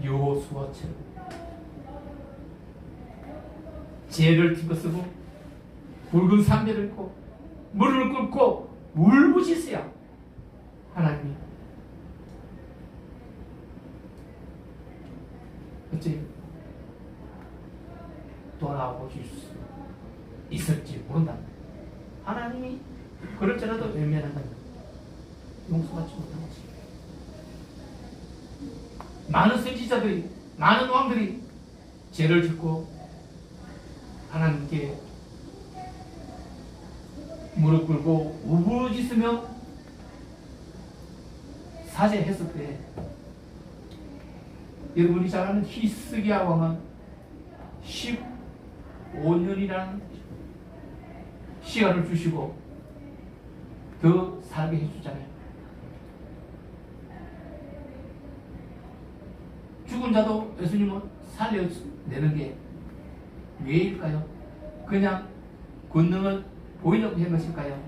여호수아처럼 죄를 뒤집어쓰고 붉은 삼배를 입고 물을 끓고 울부짖어야 하나님이 어째 돌아오고 줄 수 있을지 모른다. 하나님이 그럴지라도 외면한다면 용서받지 못한 것입니다. 많은 선지자들이, 많은 왕들이 죄를 짓고 하나님께 무릎 꿇고 울부짖으며 사죄했을 때 여러분이 잘 아는 히스기야 왕은 15년이라는 시간을 주시고 더 살게 해주잖아요. 죽은 자도 예수님은 살려내는 게 왜일까요? 그냥 권능을 보이려고 한 것일까요?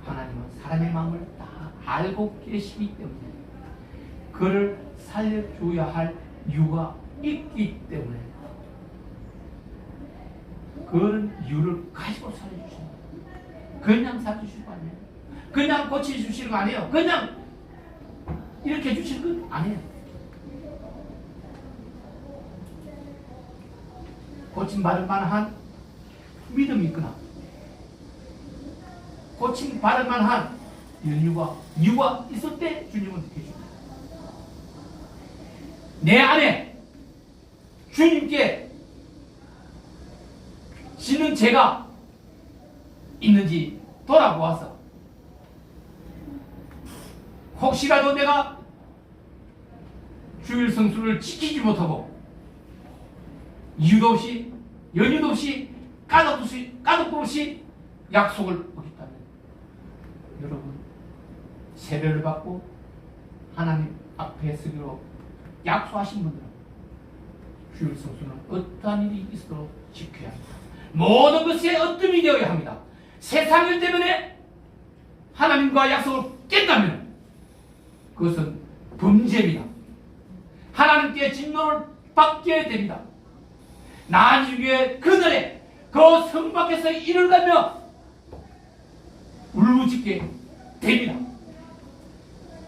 하나님은 사람의 마음을 다 알고 계시기 때문에 그를 살려줘야 할 이유가 있기 때문에 그런 이유를 가지고 살려주시는 거예요. 그냥 살려주시는 거 아니에요. 그냥 고쳐주시는 거 아니에요. 그냥 이렇게 해주시는 건 아니에요. 고침받을 만한 믿음이 있거나 고침 받을 만한 이유가 있을 때 주님은 느껴줍니다. 내 안에 주님께 지는 죄가 있는지 돌아보아서 혹시라도 내가 주일 성수를 지키지 못하고 이유도 없이 연유도 없이 까닭도 없이 약속을 어겼다면 여러분 세배를 받고 하나님 앞에 서기로 약속하신 분들은 주일 성수는 어떠한 일이 있어도 지켜야 합니다. 모든 것에 어뜸이 되어야 합니다. 세상 일 때문에 하나님과 약속을 깬다면 그것은 범죄입니다. 하나님께 진노를 받게 됩니다. 나중에 그날에 그 성 밖에서 이를 가며 울부짖게 됩니다.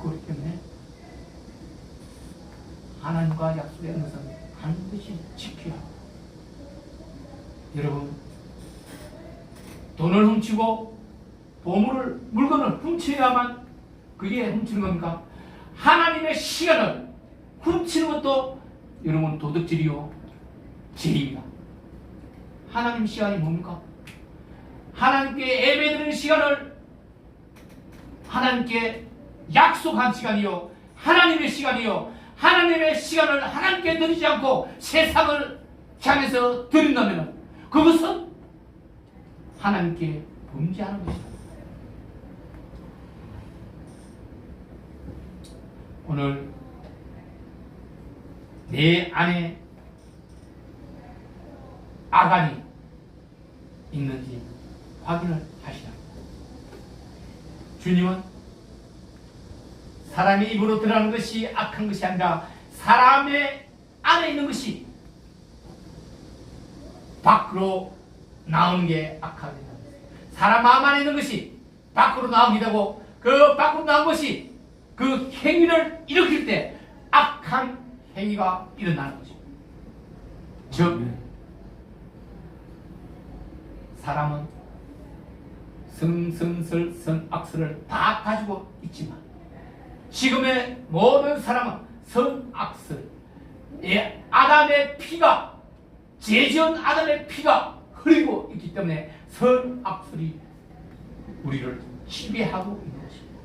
그렇기 때문에 하나님과 약속의 은혜는 반드시 지켜야 합니다. 여러분, 돈을 훔치고 물건을 훔쳐야만 그게 훔치는 겁니까? 하나님의 시간을 훔치는 것도 여러분 도둑질이요 죄입니다. 하나님 시간이 뭡니까? 하나님께 예배드리는 시간을 하나님께 약속한 시간이요 하나님의 시간이요 하나님의 시간을 하나님께 드리지 않고 세상을 향해서 드린다면 그것은 하나님께 범죄하는 것입니다. 오늘 내 안에 아간이 있는지 확인을 하시라. 주님은 사람의 입으로 들어가는 것이 악한 것이 아니라 사람의 안에 있는 것이 밖으로 나오는 게 악합니다. 사람 마음 안에 있는 것이 밖으로 나오게 되고 그 밖으로 나온 것이 그 행위를 일으킬 때 악한 행위가 일어나는 것입니다. 즉 사람은 성성설 선악설을 다 가지고 있지만 지금의 모든 사람은 선악설 아담의 피가 죄지은 아담의 피가 흐르고 있기 때문에 선악설이 우리를 지배하고 있는 것입니다.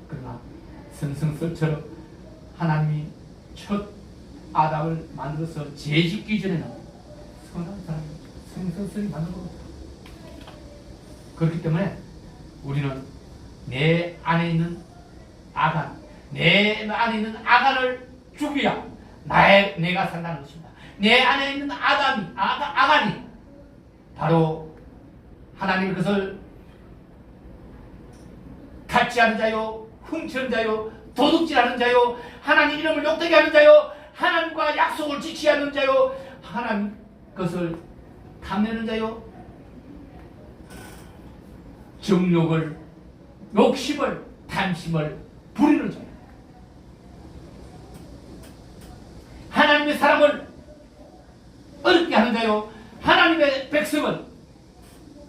그러나 성성설처럼 하나님이 첫 아담을 만들어서 죄짓기 전에는 선한 사람이 성성설이 만든 겁니다. 그렇기 때문에 우리는 내 안에 있는 아간, 내 안에 있는 아간을 죽여야 내가 산다는 것입니다. 내 안에 있는 아간이 바로 하나님의 것을 탈취하는 자요, 훔치는 자요, 도둑질하는 자요, 하나님 이름을 욕되게 하는 자요, 하나님과 약속을 지키지 않는 자요, 하나님 것을 탐내는 자요, 정욕을, 욕심을, 탐심을 부리는 자요. 하나님의 사람을 어렵게 하는 자요, 하나님의 백성을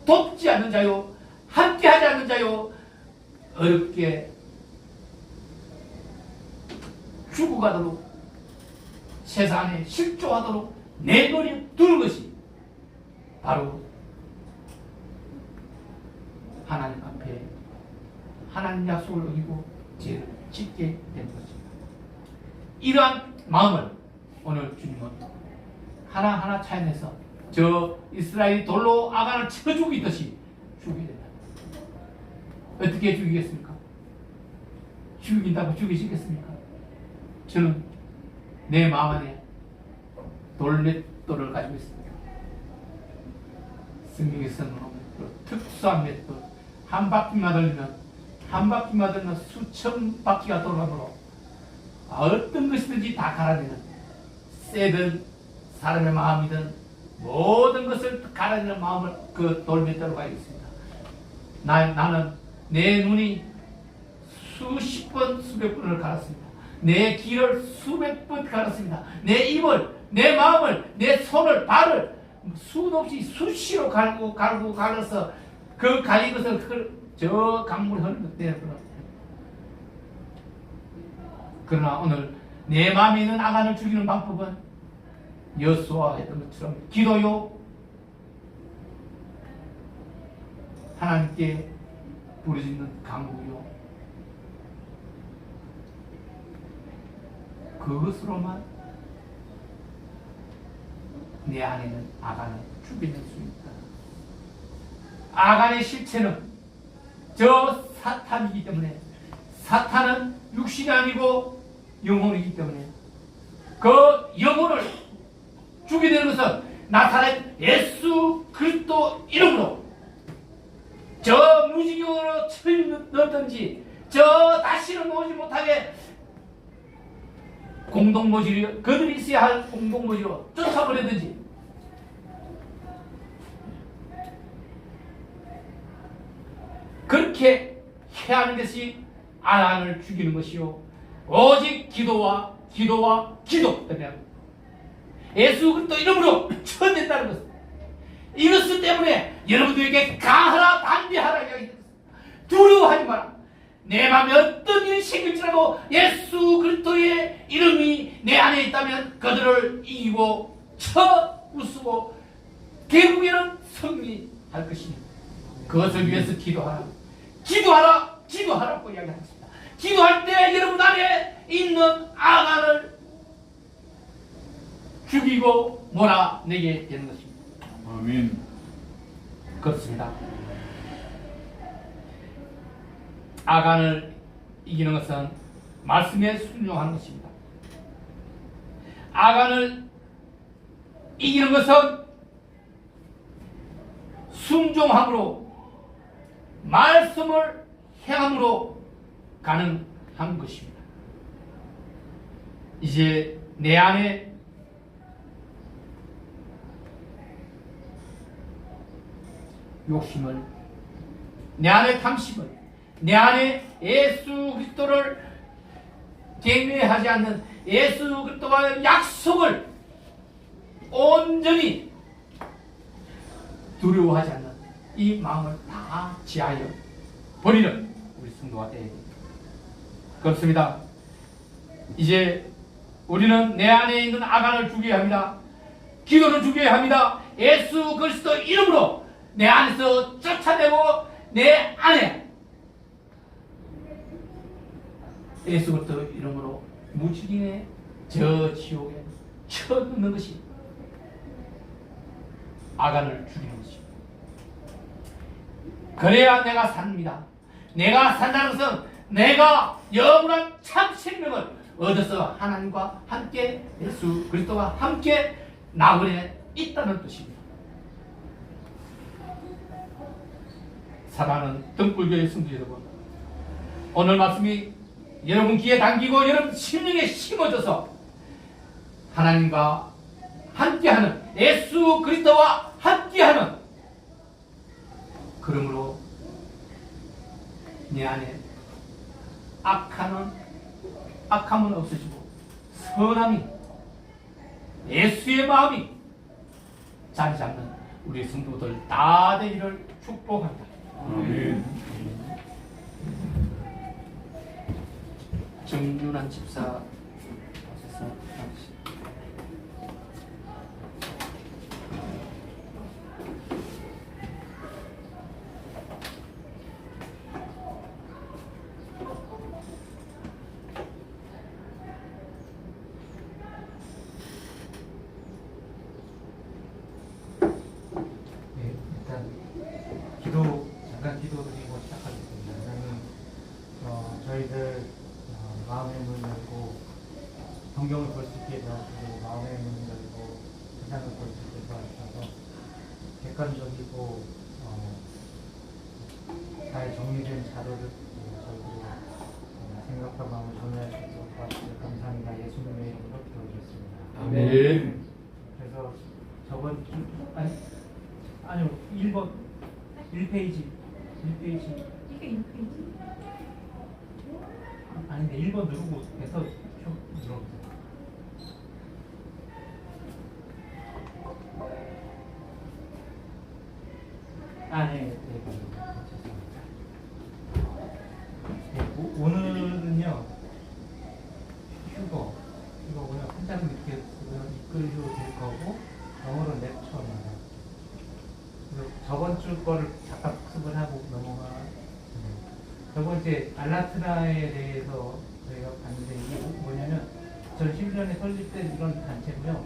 돕지 않는 자요, 함께하지 않는 자요, 어렵게 죽어가도록 세상에 실족하도록 내버려 두는 것이 바로 하나님 앞에 하나님 약속을 어기고 죄를 짓게 된 것입니다. 이러한 마음을 오늘 주님은 하나하나 차원에서 저 이스라엘이 돌로 아간을 쳐 죽이듯이 죽이게 된다. 어떻게 죽이겠습니까? 죽인다고 죽이시겠습니까? 저는 내 마음 안에 돌맷돌을 가지고 있습니다. 성경에서는 특수한 맷돌 한 바퀴만 돌리면 수천 바퀴가 돌아도록 어떤 것이든지 다 갈아내는 쇠든 사람의 마음이든 모든 것을 갈아내는 마음을 그 돌맷돌로 가지고 있습니다. 나는 내 눈이 수십 번 수백 번을 갈았습니다. 내 귀를 수백 번 갈았습니다. 내 입을, 내 마음을, 내 손을, 발을 수도 없이 수시로 갈아서 그 갈린 것을 저 강물 흐르는 데로. 그러나 오늘 내 마음에 있는 아간을 죽이는 방법은 여수와 했던 것처럼 기도요, 하나님께 부르짖는 간구요, 그것으로만 내 안에 있는 아간을 죽이는 수 있다. 아간의 실체는 저 사탄이기 때문에, 사탄은 육신이 아니고 영혼이기 때문에 그 영혼을 죽이게 되는 것은 나타낸 예수 그리스도 이름으로, 저 무지경으로 처리 넣든지 저 다시는 오지 못하게 공동모지로, 그들이 있어야 할 공동모지로 쫓아버리든지, 그렇게 해야 하는 것이 아간을 죽이는 것이요, 오직 기도와 기도 때문에 예수 그리스도 이름으로 처리된다는 것. 이것 때문에 여러분들에게 가하라 담대하라 이야기했습니다. 두려워하지 마라. 내 마음에 어떤 일이 생길지라도 예수 그리스도의 이름이 내 안에 있다면 그들을 이기고 쳐 부수고 결국에는 승리할 것입니다. 그것을 위해서 기도하라고 이야기합니다. 기도할 때 여러분 안에 있는 아간을 죽이고 몰아내게 되는 것입니다. 아멘. 그렇습니다. 아간을 이기는 것은 말씀에 순종하는 것입니다. 아간을 이기는 것은 순종함으로, 말씀을 행함으로 가능한 것입니다. 이제 내 안에 욕심을, 내 안에 탐심을, 내 안에 예수 그리스도를 경외하지 않는, 예수 그리스도와의 약속을 온전히 두려워하지 않는 이 마음을 다 지하여 버리는 우리 성도가 되어야 됩니다. 그렇습니다. 이제 우리는 내 안에 있는 아간을 죽여야 합니다. 기도를 죽여야 합니다. 예수 그리스도 이름으로 내 안에서 쫓아내고 내 안에 예수 그리스도 이름으로 무지개 저 지옥에 쳐넣는 것이 아간을 죽이는 것입니다. 그래야 내가 삽니다. 내가 산다는 것은 내가 영원한 참 생명을 얻어서 하나님과 함께 예수 그리스도와 함께 나그네 있다는 뜻입니다. 사랑하는 등불교의 성도 여러분, 오늘 말씀이 여러분 귀에 담기고 여러분 심령에 심어져서 하나님과 함께하는, 예수 그리스도와 함께하는, 그러므로 내 안에 악함은 없어지고 선함이, 예수의 마음이 자리 잡는 우리 성도들 다 되기를 축복합니다. 아멘. 정윤환 집사 오셔서 잠깐 기도드리고 시작하겠습니다. 하나님, 저희들 마음의 문을 열고 성경을 볼 수 있게 도와주시고, 마음의 문을 열고 세상을 볼 수 있게 도와주셔서 객관적이고 잘 정리된 자료를 저희들이 생각과 마음을 정리할 수 있도록 도와주셔서 감사합니다. 예수님의 이름으로 기도드렸습니다. 아멘. 그래서 저번 아니요 1번 1페이지 이게 1페이지. 아닌데 1번 누르고 해서 좀 눌러보세요. 네. 죄송합니다. 거를 잠깐 복습을 하고 넘어가. 저번 주에 알라트라에 대해서 저희가 봤는데 이게 뭐냐면 2011년에 설립된 이런 단체고요.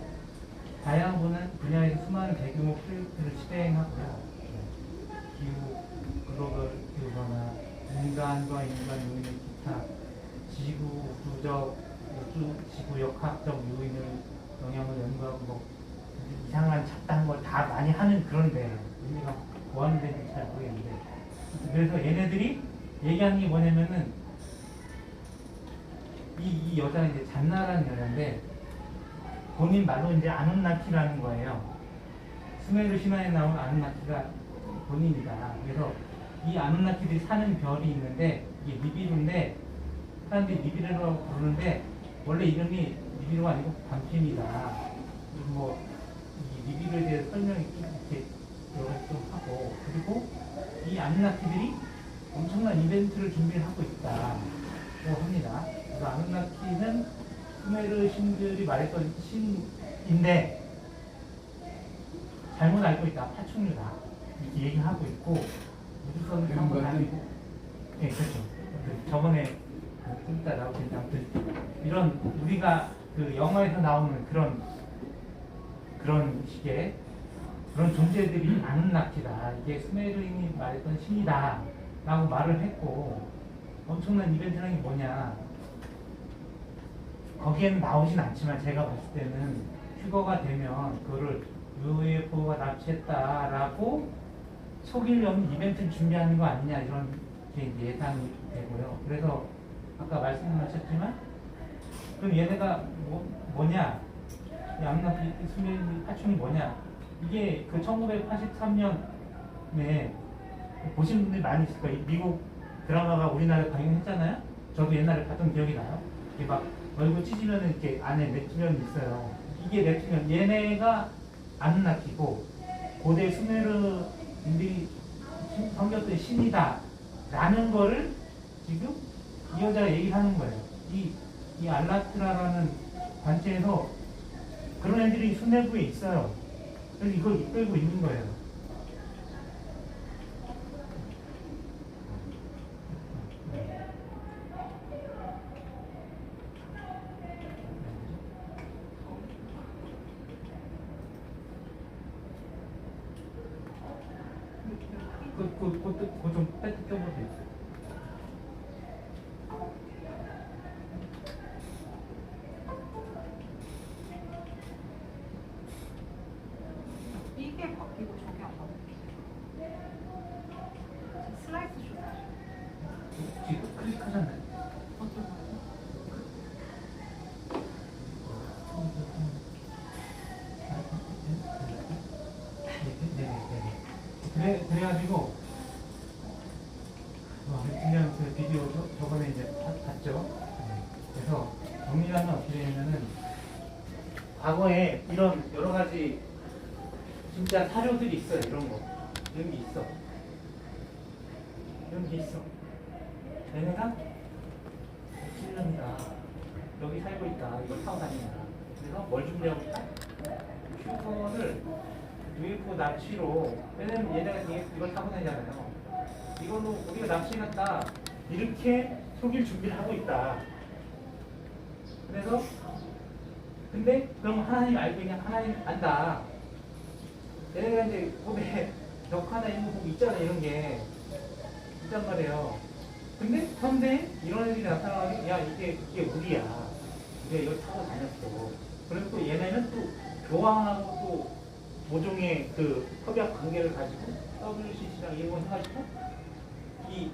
다양한 분야에서 수많은 대규모 프로젝트를 실행하고요. 기후, 글로벌 기후 변화, 인간과 인간 요인의 기타, 지구 역학적 요인을 영향을 연구하고 뭐 이상한 잡다한 걸 다 많이 하는 그런데 우리가 뭐 하는 데인지 잘 모르겠는데 그래서 얘네들이 얘기하는 게 뭐냐면은 이 여자는 이제 잔나라는 여자인데 본인 말로 이제 아눈나키라는 거예요. 수메르 신화에 나온 아눈나키가 본인이다. 그래서 이 아눈나키들이 사는 별이 있는데 이게 니비루인데 사람들이 니비루라고 부르는데 원래 이름이 니비루가 아니고 밤팀이다. 뭐 이 니비루에 대해서 설명이 이렇게 여러 가지 좀 하고 그리고 이 아눈나키들이 엄청난 이벤트를 준비를 하고 있다고 합니다. 그래서 아눈나키는 수메르 신들이 말했던 신인데 잘못 알고 있다. 파충류다. 이렇게 얘기하고 있고 우주선을 한번 날리고 네, 그렇죠. 저번에 좀 이따 나올 텐데 아무튼 이런 우리가 그 영화에서 나오는 그런 식의 그런 존재들이 아눈나키다. 이게 수메르인이 말했던 신이다. 라고 말을 했고 엄청난 이벤트라는 게 뭐냐 거기에는 나오진 않지만 제가 봤을 때는 휴거가 되면 그거를 UFO가 납치했다라고 속이려는 이벤트를 준비하는 거 아니냐 이런 게 예상이 되고요. 그래서 아까 말씀하셨지만 그럼 얘네가 뭐냐 이 아눈나키 수메르 파충이 뭐냐 이게 그 1983년에 보신 분들이 많이 있을 거예요. 미국 드라마가 우리나라에 방영했잖아요. 저도 옛날에 봤던 기억이 나요. 이게 막 얼굴 찢으면 이렇게 안에 레티면이 있어요. 이게 레티면 얘네가 아눈나키고 고대 수메르인들이 섬겼던 신이다 라는 거를 지금 이 여자가 얘기하는 거예요. 이 알라트라라는 단체에서 그런 애들이 수뇌부에 있어요. 그래서 이걸 이끌고 있는 거예요. 그거 좀 뺏겨볼 수 있어요. 이게 바뀌고 저게 안 바뀌고 슬라이스 쇼 지금 클릭하잖아요. 어떤 거예요? 그래가지고 그냥 그 비디오 저번에 이제 봤죠. 그래서 정리하면 어떻게 되냐면은 과거에 이런 여러 가지 진짜 사료들이 있어요. 이런 거 이런 게 있어. 이런 게 있어. 얘네가 7년이다. 여기 살고 있다. 이걸 타고 다닌다. 그래서 뭘 준비하고 있다? 휴거를 UFO 납치로 왜냐면 얘네가 이걸 타고 다니잖아요. 이걸로 우리가 납치해놨다 이렇게 속일 준비를 하고 있다. 그래서 근데 그럼 하나님 알고 있냐? 하나님 안다. 얘네가 이제 몸에 벽 하나 있는 거 있잖아. 이런 게 있단 말이에요. 근데 현대 이런 애들이 나타나가지고 야 이게 우리야. 우리가 이걸 타고 다녔어. 그리고 또 얘네는 또 교황하고 또 모종의 그 협약 관계를 가지고 WCC랑 이런 걸 해가지고 이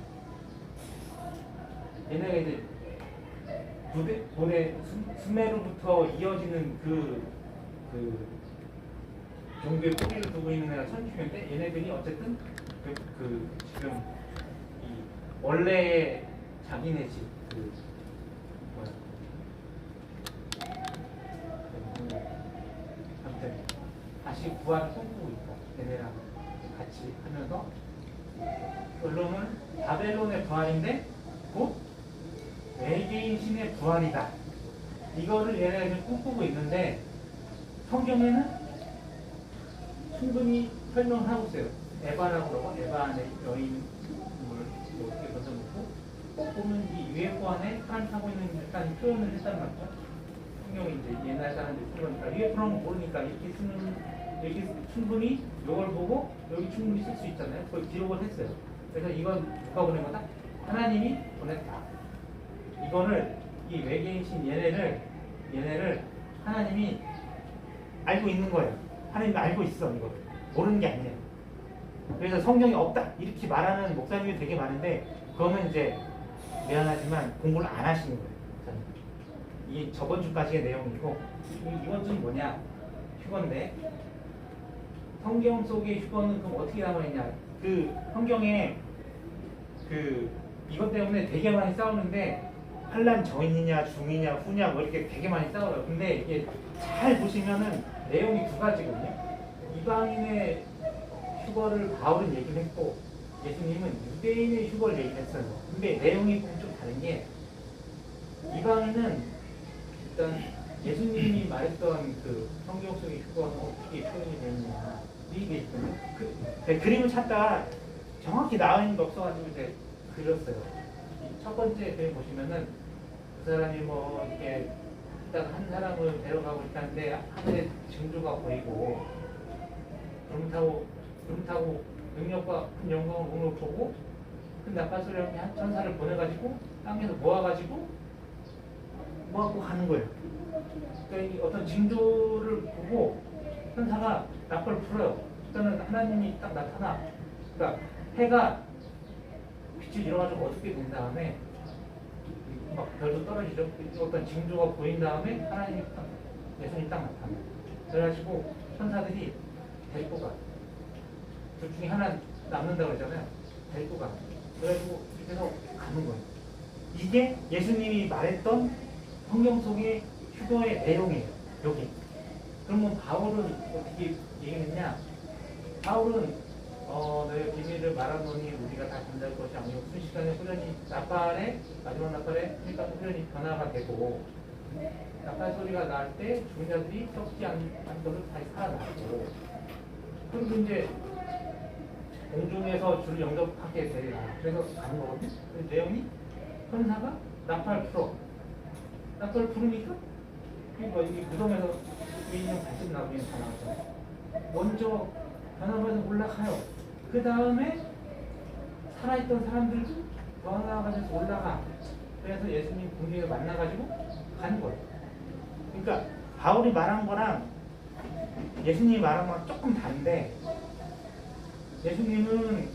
얘네가 이제 고대 수메르부터 이어지는 그 종교의 뿌리를 두고 있는 애가 천주교인데 얘네들이 어쨌든 지금 이 원래 자기네 집 아무튼 다시 부활을 꿈꾸고 있다. 얘네랑 같이 하면서 결론은 바벨론의 부활인데 곧 외계인 신의 부활이다. 이거를 얘네가 지금 꿈꾸고 있는데 성경에는 충분히 설명을 하고 있어요. 에바라고 그러고 에바 안에 여인을 이렇게 던져놓고 보면 이 UFO 안에 사람 타고 있는 듯한 표현을 했단 말이죠. 성경이 이제 옛날 사람들이 쓴 거니까 UFO는 모르니까 이렇게 쓰는 이렇게 충분히 이걸 보고 여기 충분히 쓸 수 있잖아요. 그걸 기록을 했어요. 그래서 이건 누가 보낸 거다? 하나님이 보냈다. 이거를 이 외계인신 얘네를 하나님이 알고 있는 거예요. 하나님이 알고 있어 이거. 모르는 게 아니에요. 그래서 성경이 없다 이렇게 말하는 목사님이 되게 많은데 그거는 이제 미안하지만 공부를 안 하시는 거예요. 이 저번 주까지의 내용이고 이번 주는 뭐냐? 휴거인데 성경 속의 휴거는 그럼 어떻게 남아있냐? 그 성경에 그 이것 때문에 되게 많이 싸우는데 환란 전이냐 중이냐 후냐 뭐 이렇게 되게 많이 싸워요. 근데 이게 잘 보시면은 내용이 두 가지거든요. 이방인의 휴거를 바울은 얘기를 했고 예수님은 유대인의 휴거를 얘기를 했어요. 근데 내용이 좀 다른 게 이방인은 일단 예수님이 말했던 그 성경 속의 휴거는 어떻게 표현이 되느냐 이게 있거든요. 그림을 찾다가 정확히 나와 있는 게 없어가지고 이제 그렸어요. 첫 번째 그림 보시면은 그 사람이 뭐 이렇게 딱 한 사람을 데려가고 있다는데 하늘에 징조가 보이고 구름 타고 능력과 큰 영광을 눈으로 보고 큰 나팔 소리를 한 천사를 보내가지고 땅에서 모아가지고 모아고 가는 거예요. 그러니까 이 어떤 징조를 보고 천사가 나팔을 불어요. 그러면 하나님이 딱 나타나. 그러니까 해가 빛을 잃어가지고 어둡게 된 다음에 막 별도 떨어지죠. 어떤 징조가 보인 다음에 하나님이 딱 예수님이 딱 나타나. 그래가지고 천사들이 데리고 가. 둘 중에 하나 남는다고 그러잖아요. 데리고 가. 그래가지고 이렇게 해서 가는 거예요. 이게 예수님이 말했던 성경 속의 휴거의 내용이에요. 여기. 그러면 바울은 어떻게 얘기했냐? 바울은 너의 비밀을 말하노니 우리가 다 잠잘 것이 아니고 순식간에 후련히 마지막 나팔에 그러니까 후련히 변화가 되고 나팔 소리가 날 때 죽은 자들이 썩지 않도록 다시 살아나고 그리고 이제 공중에서 주를 영접하게 되리라. 그래서 가는 거거든요. 그 내용이 천사가 나팔 부르니까 뭐 이 무덤에서 주인형 발집 나오면 다 나왔잖아요. 먼저 변화받아서 올라가요. 그 다음에 살아있던 사람들도 변화가지고 올라가. 그래서 예수님 공중에 만나가지고 가는 거예요. 그러니까 바울이 말한 거랑 예수님이 말한 거랑 조금 다른데 예수님은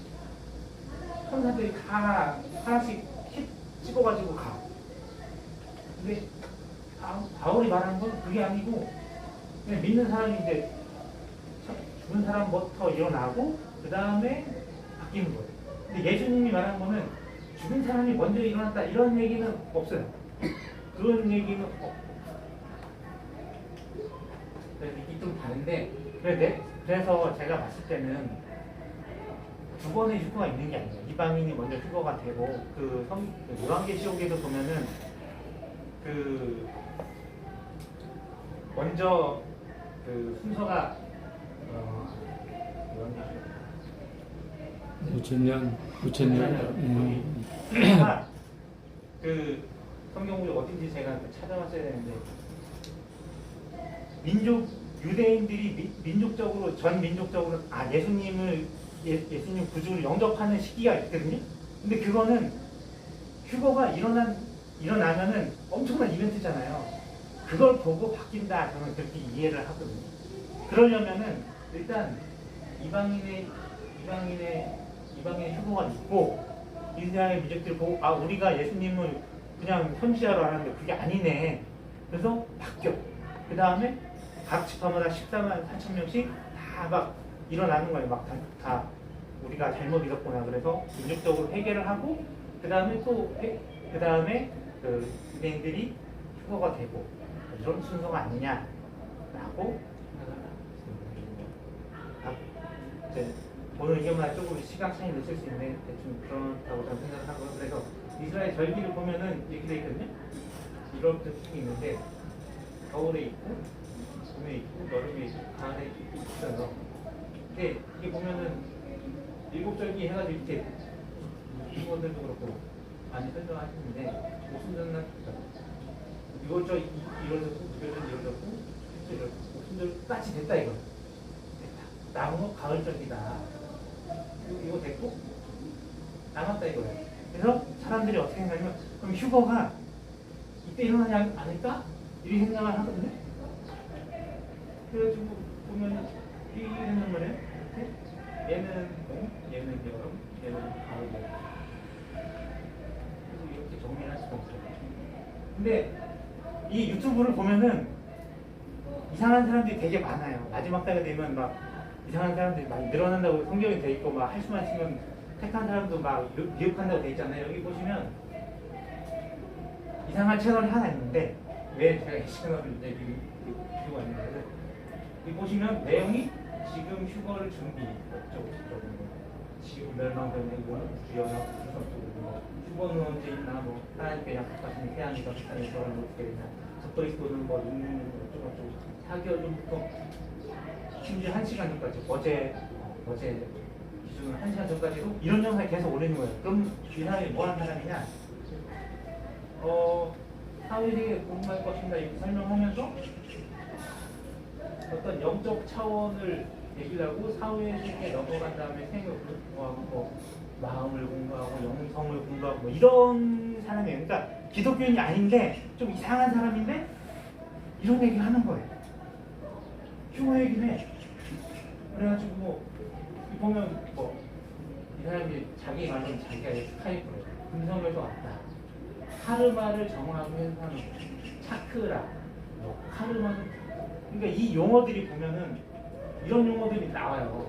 천사들이 다 하나씩 찍어가지고 가. 근데 바울이 말하는 건 그게 아니고 그냥 믿는 사람이 이제 죽은 사람부터 일어나고 그 다음에 바뀌는 거예요. 근데 예수님이 말하는 거는 죽은 사람이 먼저 일어났다 이런 얘기는 없어요. 그런 얘기는 그래서 이게 좀 다른데 그래서 제가 봤을 때는 두 번의 휴거가 있는 게 아니에요. 이방인이 먼저 휴거가 되고 그 요한계시록에도 보면은 그 먼저 그 순서가 무천년 순서가 그 성경이 어딘지 제가 찾아봤어야 되는데 유대인들이 전 민족적으로 예수님 구주를 영접하는 시기가 있거든요. 근데 그거는 휴거가 일어나면은 엄청난 이벤트잖아요. 그걸 보고 바뀐다 저는 그렇게 이해를 하거든요. 그러려면은 일단 이방인의 휴거가 있고 이스라엘 민족들 보고 우리가 예수님을 그냥 선지자로 알았는데 그게 아니네. 그래서 바뀌어. 그 다음에 각 지파마다 14만 4천 명씩 다 막 일어나는 거예요. 막 다 우리가 잘못 믿었구나. 그래서 민족적으로 회개를 하고 그 다음에 그 유대인들이 휴거가 되고 이런 순서가 아니냐라고 오늘 의견마다 조금 시각 차이는 있을 수 있는데 대충 그렇다고 저는 생각을 하고 그래서 이스라엘 절기를 보면은 이렇게 돼 있거든요. 1월부터 쭉 있는데 겨울에 있고 봄에 있고 여름에 있고 가을에 있어요. 근데 이게 보면은 일곱절기 해가지고 이렇게 이분들도 그렇고 많이 설명하시는데 옥순절은 이것저 이러졌고 이러졌고 옥순절 끝이 됐다 이거. 됐다. 나무 가을절기다. 이거 됐고 남았다 이거예요. 그래서 사람들이 어떻게 생각하냐면 그럼 휴거가 이때 일어나지 않을까? 이렇게 생각을 하거든요. 그래가지고 보면 이 생각을 해요. 이렇게 얘는 봄, 얘는 여름, 얘는 가을. 그래서 이렇게 정리를 할 수가 없어요. 근데 이 유튜브를 보면은 이상한 사람들이 되게 많아요. 마지막 때가 되면 막 이상한 사람들이 많이 늘어난다고 성경이 돼 있고 막 할 수만 있으면 택한 사람도 막 미혹한다고 돼 있잖아요. 여기 보시면 이상한 채널이 하나 있는데 왜 제가 이 채널을 이제 비교가 있는데 여기 보시면 내용이 지금 휴거를 준비 어쩌고 지구 멸망되는 구현하고 휴거는 언제 있나 뭐 하나님께 약속하신 태양이가 세상에 저를 어떻게 되냐 그리스도는 뭐 있는 어쩌고 사개월 전부터 심지어 1시간 전까지 어제 기준은 1시간 전까지도 이런 영상이 계속 올리는 거예요. 그럼 이 사람이 뭐 하는 사람이냐? 사회세계 공부할 것입니다. 이렇게 설명하면서 어떤 영적 차원을 얘기를 하고 사회세계에 넘어간 다음에 생각을 공부하고 뭐 마음을 공부하고 영성을 공부하고 뭐 이런 사람이에요. 그러니까 기독교인이 아닌데 좀 이상한 사람인데 이런 얘기를 하는 거예요. 휴거 얘기를 해. 그래가지고 뭐 보면 뭐 이 사람이 자기 말로는 자기가 스카이프로 금성에서 왔다. 카르마를 정하고 해석하는 거예요. 차크라, 뭐 카르마는 그러니까 이 용어들이 보면은 이런 용어들이 나와요.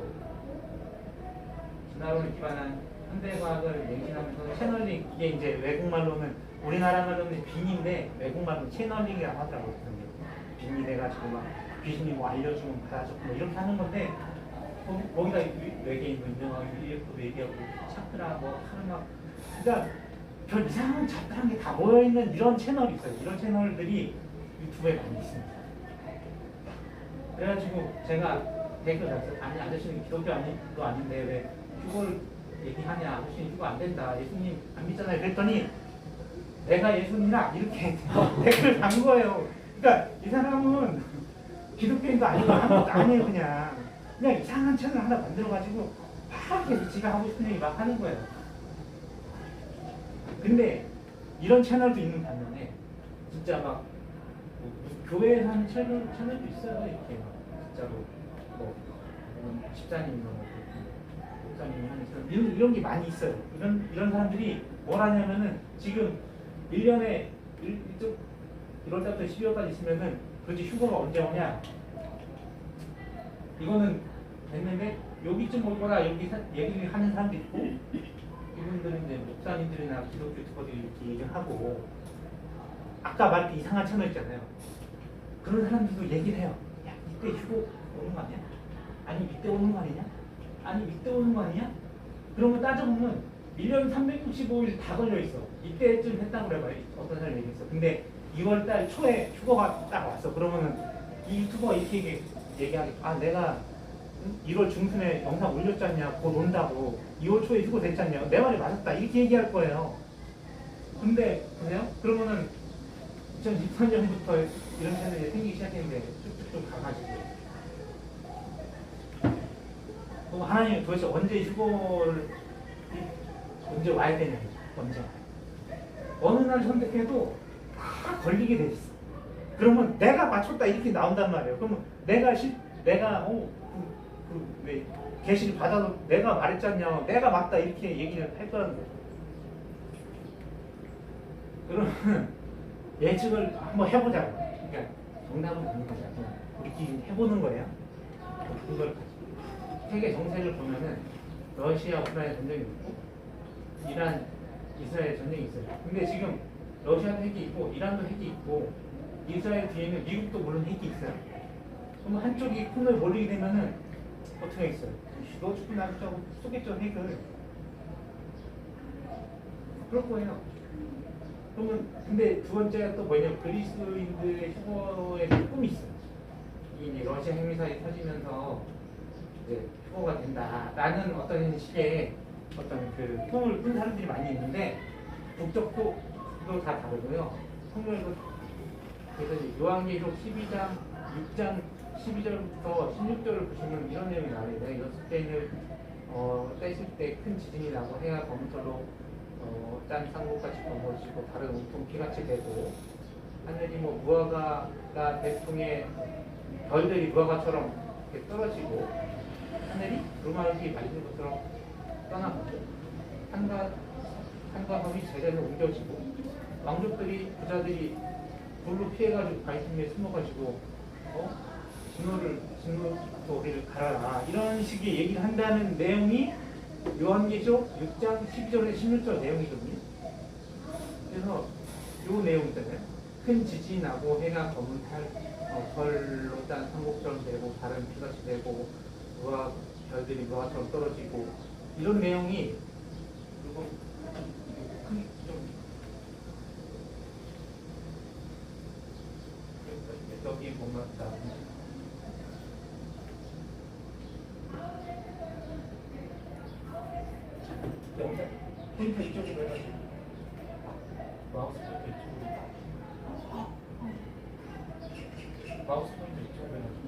진화론에 기반한 현대과학을 맹신하면서 채널링 이게 이제 외국말로는 우리나라 말로는 빙인데 외국말로는 채널링이라고 하더라고요. 빙이 돼가지고 막 귀신이 뭐 알려주면 받아줬고 뭐 이렇게 하는 건데 거기다 외계인 인정하고 UFO도 얘기하고 차크라 뭐 카르마 그러니까 별 이상한 잡다한 게 다 모여있는 이런 채널이 있어요. 이런 채널들이 유튜브에 많이 있습니다. 그래가지고 제가 댓글 달았어요. 아니 아저씨는 기독교 아니도 아닌데 왜 휴거를 얘기하냐 아저씨는 휴거 안 된다 예수님 안 믿잖아요. 그랬더니 내가 예수님이라 이렇게 댓글 단 거예요. 그러니까 이 사람은 기독교인도 아니고 아무것도 아니에요. 그냥 이상한 채널 하나 만들어가지고 막 계속 지가 하고 싶은 얘기 막 하는 거예요. 근데 이런 채널도 있는 반면에 진짜 막 뭐, 교회에서 하는 채널도 있어요. 이렇게 막 진짜로 뭐 집사님이나 목사님이 하는 채널 이런 게 많이 있어요. 이런 사람들이 뭘 하냐면은 지금 1년에 1월달부터 12월까지 있으면은 도대체 휴거가 언제 오냐? 이거는 됐는데 여기쯤 올 거라 여기 얘기를 하는 사람도 있고 이분들은 이제 목사님들이나 기독교 유튜버들이 이렇게 얘기를 하고 아까 말한 이상한 채널 있잖아요. 그런 사람들도 얘기를 해요. 야 이때 휴거 오는 거 아니야? 아니 이때 오는 거 아니냐? 아니 이때 오는 거 아니냐? 그런 거 따져보면 1년 365일 다 걸려있어. 이때쯤 했다고 그래봐요. 어떤 사람이 얘기했어. 근데 2월달 초에 휴거가 딱 왔어. 그러면은 이 유튜버가 이렇게 얘기하겠 내가 1월 중순에 영상 올렸잖냐 곧 온다고 2월 초에 휴거 됐잖냐 내 말이 맞았다 이렇게 얘기할 거예요. 근데 보세요. 그러면은 2014년부터 이런 채널이 생기기 시작했는데 쭉쭉쭉 가가지고 그럼 하나님 도대체 언제 휴거를 언제 와야 되냐 언제 어느 날 선택해도 다 걸리게 돼 있어. 그러면 내가 맞췄다 이렇게 나온단 말이에요. 그러면 내가 왜 계시를 받아도 내가 말했잖냐 내가 맞다 이렇게 얘기를 할 거라는 거죠. 그러면 예측을 한번 해보자고. 그러니까 정답은 아닌 거죠. 그냥 우리끼리 해보는 거예요. 그걸 세계 정세를 보면은 러시아 우크라이나 전쟁이 있고 이란 이스라엘 전쟁이 있어요. 근데 지금 러시아도 핵이 있고 이란도 핵이 있고 이스라엘 뒤에는 미국도 물론 핵이 있어요. 그럼 한쪽이 폰을 몰리게 되면은 어떻게 있어요? 너 죽고 나 죽고 쏘겠죠 핵을. 그럴 거예요. 그러면 근데 두 번째가 또 뭐냐면 그리스도인들의 휴거에 꿈이 있어요. 이제 러시아 핵미사일이 터지면서 이제 표고가 된다라는 어떤 식의 어떤 그 통을 푼 사람들이 많이 있는데 국적도 다 다르고요. 성경에도 그래서 이제 요한계시록 12장 6장 12절부터 16절을 보시면 이런 내용이 나옵니다. 6개인을 떼실 때 큰 지진이 나고 해가 검은털로 짠 상고같이 검어지고 다른 온통 피같이 되고 하늘이 뭐 무화과가 대풍에 별들이 무화과처럼 이렇게 떨어지고 하늘이 두루마기 말린 것처럼 떠나고 산과 섬이 제자리로 옮겨지고 왕족들이 부자들이 불로 피해가지고 바위틈에 숨어가지고 진노를 갈아라 이런 식의 얘기를 한다는 내용이 요한계시록 6장 12절에 16절 내용이거든요. 그래서 요 내용 있잖아요. 큰 지진이 나고 해가 검은 별로 짠 상곡처럼 되고 다른 피같이 되고 별들이 무화처럼 떨어지고 이런 내용이 그리고 여기 뭔가 포인트 이쪽으로 해가지고 마우스 포인트 이쪽으로 마우스 포인트 이쪽으로 해가지고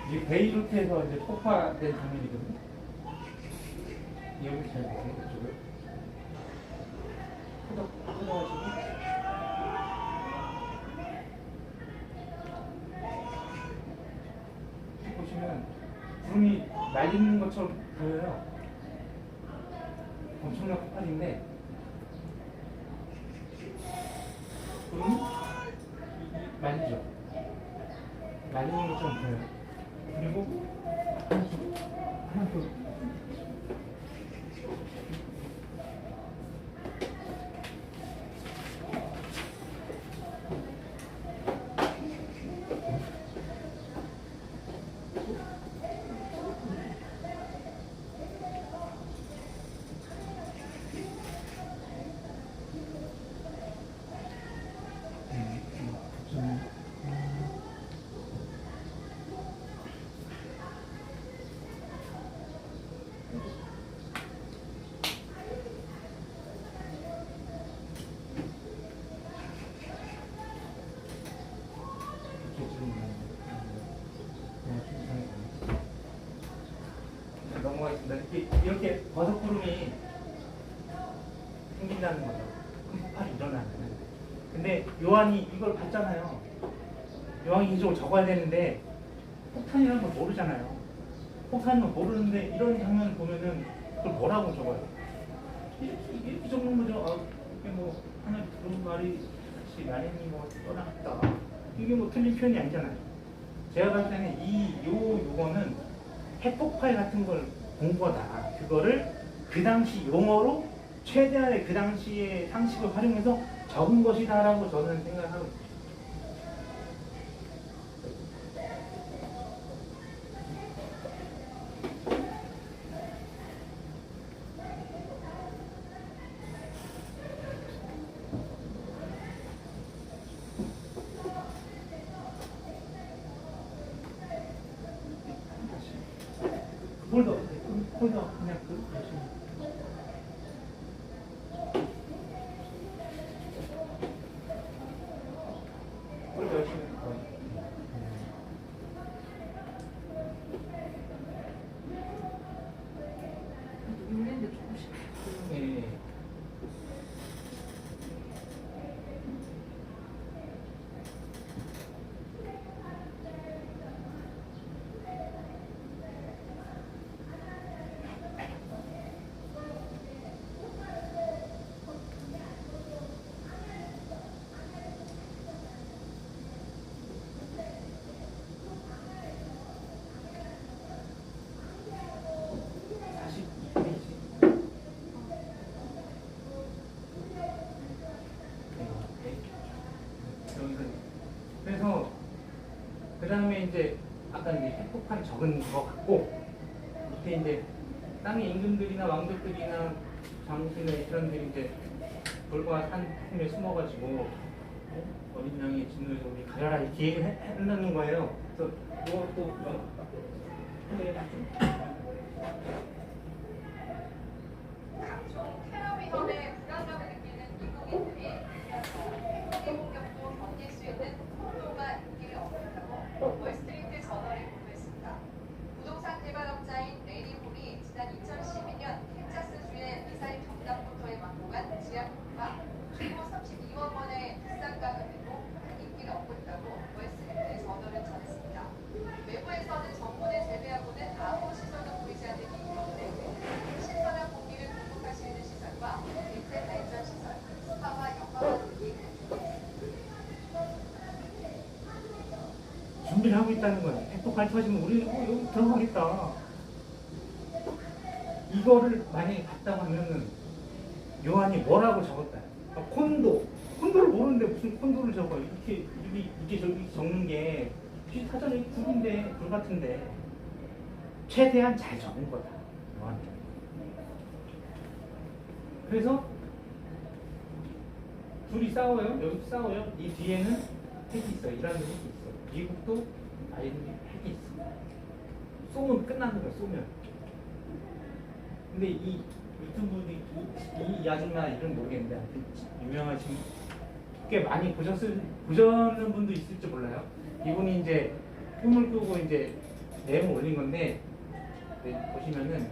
이게 베이루트에서 이제 폭파된 장면이거든요. 여기 잘 보세요. 이쪽을 뜯어가지고 보시면 구름이 날리는 것처럼 보여요. 엄청난 폭발인데 구름이 말리죠. 날리는 것처럼 보여요. 그리고 하나 넘어가겠습니다. 이렇게 버섯구름이 생긴다는 거죠. 큰 폭발이 일어나는. 근데 요한이 이걸 봤잖아요. 요한이 이쪽을 적어야 되는데 폭탄이라는 걸 모르잖아요. 폭탄인 걸 모르는데 이런 장면을 보면은 그걸 뭐라고 적어요? 이렇게 적는 거죠. 이게 뭐 하나 그런 말이 같이 라인이 뭐 떠났다. 이게 뭐 틀린 표현이 아니잖아요. 제가 봤을 때는 요거는 핵폭발 같은 걸 본 거다. 그거를 그 당시 용어로 최대한의 그 당시의 상식을 활용해서 적은 것이다라고 저는 생각하고 있습니다. 홀더 그냥 홀더 열심히 눌리는데 조금씩. 네. 그래서 그 다음에 이제 아까 이제 핵폭탄 적은 것 같고 밑에 이제 땅의 임금들이나 왕족들이나 장수나 이사람들이 이제 돌과 산틈에 숨어가지고 어린 양의 진노에서 우리 가려라 이렇게 얘기를 해놓는 거예요. 그래서 이것도 각종 테러 위험에 불안감을 느끼는 미국인들이 핵 공격도 견딜 수 있는 폭도가 인기를 얻었다고 월스트리트 저널이 보도했습니다. 부동산 개발업자인 레이디 홀이 지난 2012년 텍사스주의 미사일 경납부터에 만공한 지하폭도가 최고 32억 원의 비싼 가격이고 큰 인기를 얻고 있다고 월스트리트 저널은 전했습니다. 외부에서는 정문에 재배하고는 아무 시설도 보이지 않는 이 건물에 신선한 공기를 공급할 수 있는 시설과 대체 발전 시설, 스파와 영화관 등이 준비를 하고 있다는 거예요. 핵폭 발표하시면 우리 여기 들어가겠다. 이거를 만약에 봤다고 하면은 요한이 뭐라고 적었다. 콘도를 모르는데 무슨 콘도를 적어? 이게 저기 적는 게 사전에 불 같은데 최대한 잘 적은 거다. 요한이. 그래서 둘이 싸워요. 여기도 싸워요. 이 뒤에는 핵이 있어요. 이란도 핵이 있어요. 미국도 아이들이 핵이 있어. 쏘면 끝나는 거야. 쏘면. 근데 이 유튜브도 이 아줌마 이름 모르겠는데 아무튼 유명하신 꽤 많이 보셨는 분도 있을지 몰라요. 이분이 이제 꿈을 꾸고 이제 내용을 올린 건데 보시면은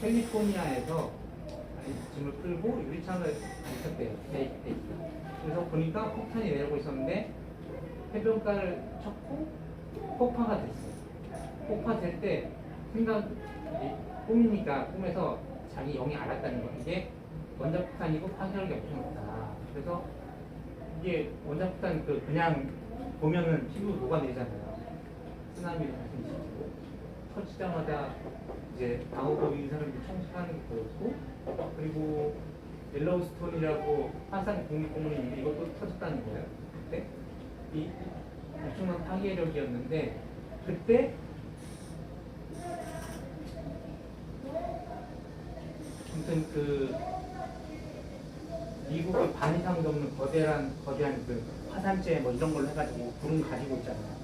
캘리포니아에서 짐을 끌고 유리창을 있었대요. 그래서 보니까 폭탄이 내려오고 있었는데 해변가를 쳤고 폭파가 됐어요. 폭파될 때 꿈이니까 꿈에서 자기 영이 알았다는 거. 이게 원자폭탄이고 파괴력이 엄청 높다. 그래서 이게 원자폭탄 그냥 보면은 피부 녹아내리잖아요. 쓰나미를 발생시키고 터지자마자 이제 방어복 입은 사람들이 총살하는 게 보였고, 그리고 옐로우스톤이라고 화산 국립공원이 있는데 이것도 터졌다는 거예요. 그때 이 엄청난 파괴력이었는데 그때 아무튼 미국의 반 이상도 없는 거대한 그 화산재 뭐 이런 걸로 해가지고 불은 가지고 있잖아요.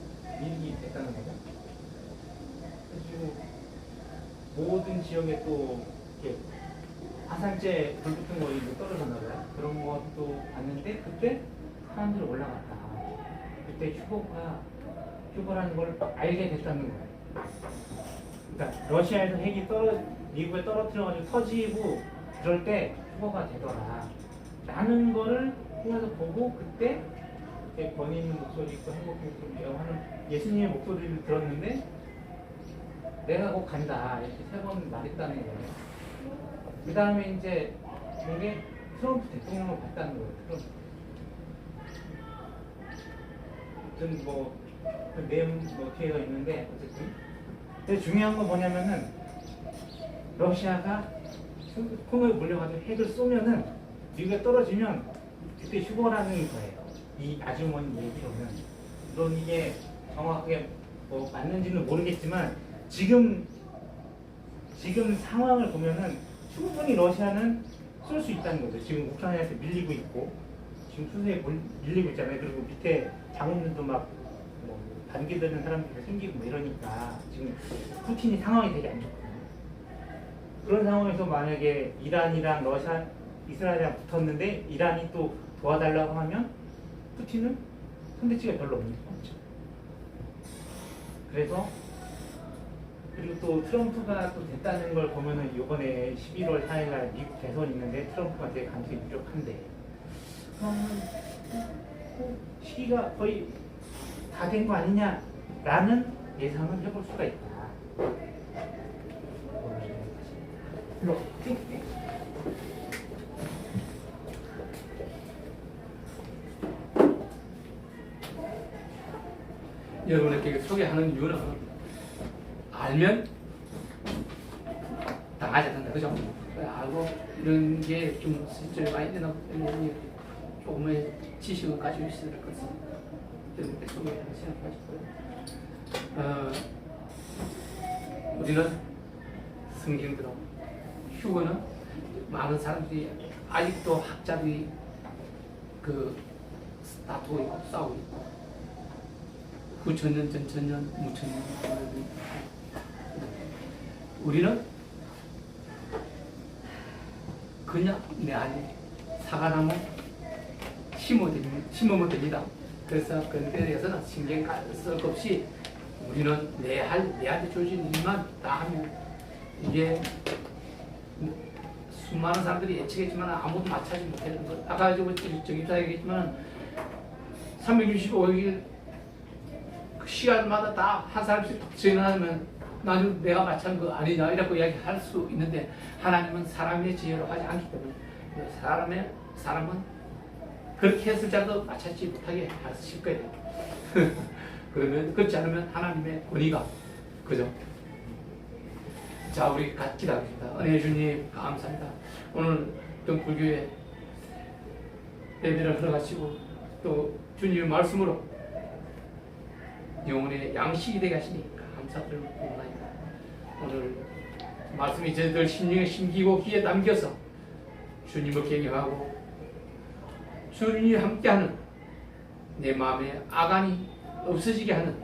미국이 됐다는 거죠. 그리고 모든 지역에 또 이렇게 화산재 불 붙은 거 이거 떨어졌나 봐요. 그런 것도 봤는데 그때 사람들이 올라갔다. 그때 휴거라는 걸 알게 됐다는 거예요. 그러니까 러시아에서 핵이 미국에 떨어뜨려가지고 터지고 그럴 때 휴거가 되더라 라는 거를 통해서 보고 그때 권위 있는 목소리 있고 행복 목소리라고 하는 예수님의 목소리를 들었는데 내가 곧 간다 이렇게 3번 말했다는 거예요. 그 다음에 이제 이게 트럼프 대통령을 봤다는 거예요. 트럼프. 어쨌든 그 내용 뒤에가 있는데 어쨌든 근데 중요한 건 뭐냐면은 러시아가 콩을 물려가지고 핵을 쏘면은 미국에 떨어지면 그때 휴거라는 거예요. 이 아주머니 얘기로는. 물론 이게 정확하게 맞는지는 모르겠지만 지금 상황을 보면은 충분히 러시아는 쏠 수 있다는 거죠. 지금 우크라이나에서 밀리고 있고 지금 수세에 밀리고 있잖아요. 그리고 밑에 장군들도 막 반기되는 사람들이 생기고 이러니까 지금 푸틴이 상황이 되게 안 좋거든요. 그런 상황에서 만약에 이란이랑 러시아, 이스라엘이랑 붙었는데 이란이 또 도와달라고 하면 푸틴은 선대치가 별로 없는 거죠. 그래서 그리고 또 트럼프가 또 됐다는 걸 보면은 이번에 11월 4일날 미국 대선이 있는데 트럼프가 되게 가능성이 유력한데 시기가 거의 다 된 거 아니냐라는 예상을 해볼 수가 있다. 여러분에게 소개하는 이유는 알면 당하지 않는다. 그죠? 알고 이런 게 좀 실제로 많이 되나 때문에 조금의 지식을 가지고 있어야 될 것 같습니다. 여러분께 소개하는 시간 가지고요. 우리는 성경대로 휴거는 많은 사람들이 아직도 학자들이 다투고 있고 싸우고 있고 9,000년, 전천년, 무천년 우리는 그냥 내 안에 사과나무 심으면 됩니다. 그래서 그에 대해서는 신경 쓸 것 없이 우리는 내한테 주어진 일만 다 하면 이게 수많은 사람들이 예측했지만 아무도 맞춰지 못하는 것. 아까 정입사 얘기했지만 365일 그 시간마다 다 한 사람씩 독진하면 나는 내가 맞춘 거 아니냐 이라고 이야기할 수 있는데 하나님은 사람의 지혜로 하지 않기 때문에 사람은 그렇게 했을지라도 맞추지 못하게 하실 거예요. 그러면 그렇지 않으면 하나님의 권위가 그죠? 자, 우리 같이 기도하겠습니다. 은혜 주님 감사합니다. 오늘 등불교회 예배를 들어가시고 또 주님의 말씀으로 영혼의 양식이 되게 하시니 감사드립니다. 오늘 말씀이 저희들 심령에 심기고 귀에 남겨서 주님을 경외하고 주님이 함께하는 내 마음의 악안이 없어지게 하는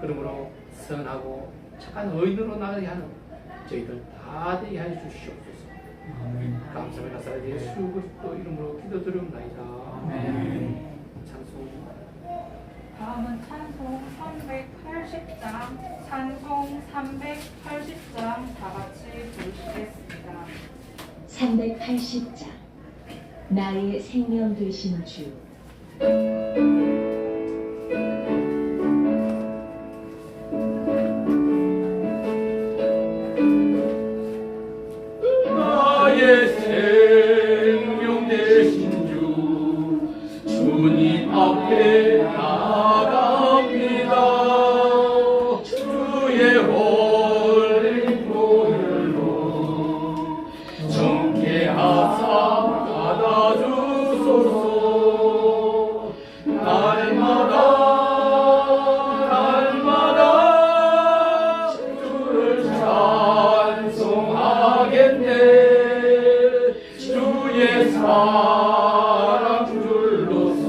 그러므로 선하고 착한 의인으로 나가게 하는 저희들 다 되게 하여 주시옵소서. 감사합니다. 사랑 예수 그리스도 이름으로 기도드립니다. 찬송. 다음은 찬송 380장, 찬송 380장 다 같이 부르시겠습니다. 380장 나의 생명 되신 주 나의 생명 되신 주 주님 앞에 나갑니다. 주의 홀린 보혈로 정케 하사 받아주소서. 날마다 주를 찬송하겠네. 주의 사랑 줄로서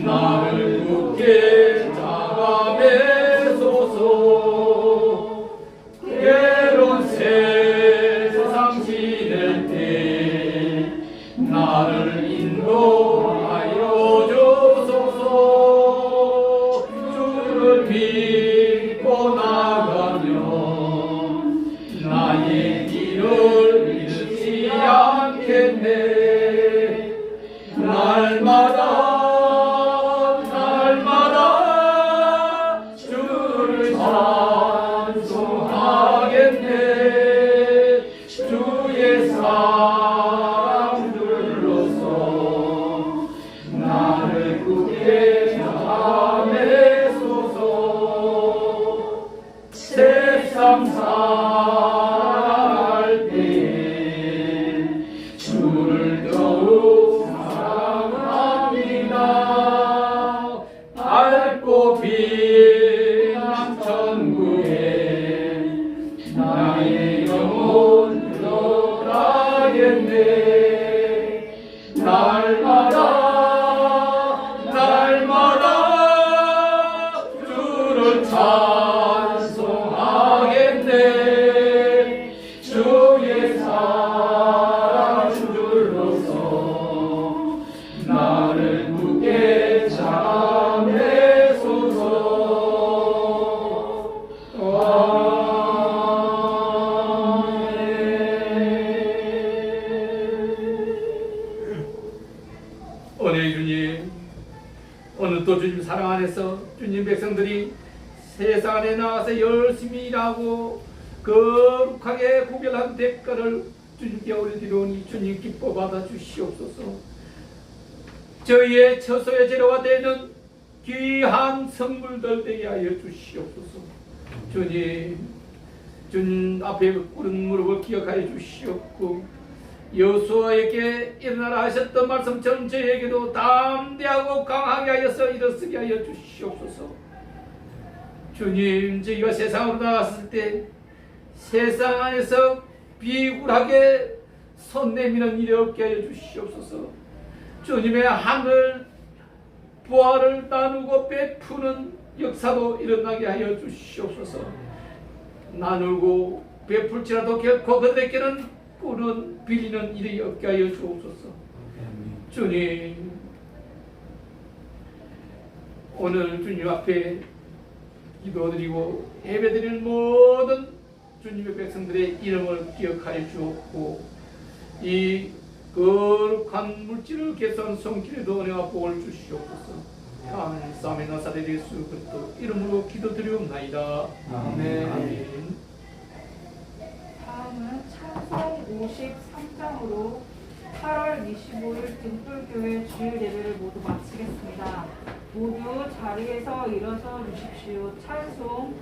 나를 굳게 잡아매소서. 괴로운 세상 지낼 때 나를 인도하여 주소서. 주를 믿고 나가면 나의 길을 잃지 않겠네. 날마다 주를 찬송하겠네. 주의 사랑 둘러서 나를 굳게 잡아매소서. 세상 살아갈 때 주를 더욱 사랑합니다. 밝고 빛난 천국에 나의 영혼 들어가겠네. 날마다 주를 찬송하겠네. 주의 사랑 줄로서 나를 굳게 잡아매소서. 은혜의 주님, 오늘 또 주님 사랑 안에서 주님 백성들이 세상 안에 나와서 열심히 일하고 거룩하게 구별한 대가를 주님께 올리리오니 주님 기뻐 받아 주시옵소서. 저희의 처소의 재료가 되는 귀한 선물들 되게 하여 주시옵소서. 주님 앞에 꿇은 무릎을 기억하여 주시옵고 여호수아에게 일어나라 하셨던 말씀처럼 저에게도 담대하고 강하게 하여서 일어서게 하여 주시옵소서. 주님, 저희가 세상으로 나갔을 때 세상 안에서 비굴하게 선 내미는 일이 없게 하여 주시옵소서. 주님의 하늘 보화를 나누고 베푸는 역사도 일어나게 하여 주시옵소서. 나누고 베풀지라도 결코 그들에게는 꾸는 빌리는 일이 없게 하여 주옵소서. 주님, 오늘 주님 앞에 기도드리고 예배드릴 모든 주님의 백성들의 이름을 기억하여 주옵고 이 거룩한 물질을 개수한 성길에도 은혜와 복을 주시옵소서. 감사하며 나사렛 예수 그리스도 이름으로 기도드리옵나이다. 아멘. 다음은 찬송 53장으로 8월 25일 등불교회 주일 예배를 모두 마치겠습니다. 모두 자리에서 일어서 주십시오. 찬송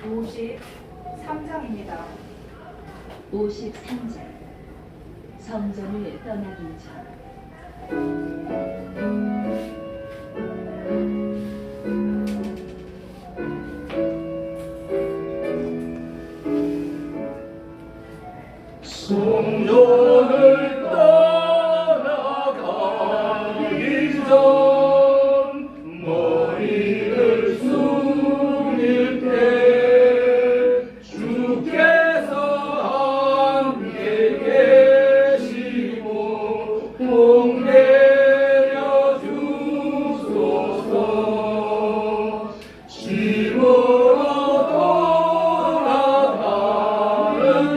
53장입니다. 53장 성전을 떠나기 전 성전을 떠나가기 전 머리를 숙일 때 주께서 함께 계시고 복 내려 주소서. 집으로 돌아가는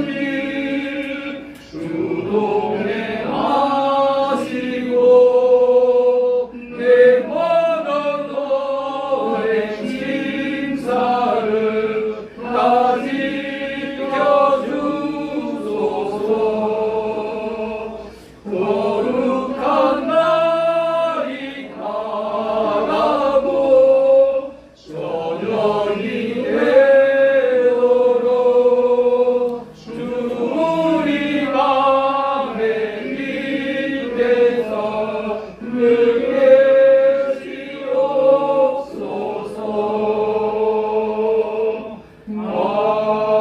길 주동에 하시고 내 모든 오랜 심사를 다 지켜주소서. 거룩한 날이 가라고 저녁이 되도록 주 우리 맘에 믿에서 늘 계시옵소서. 아멘.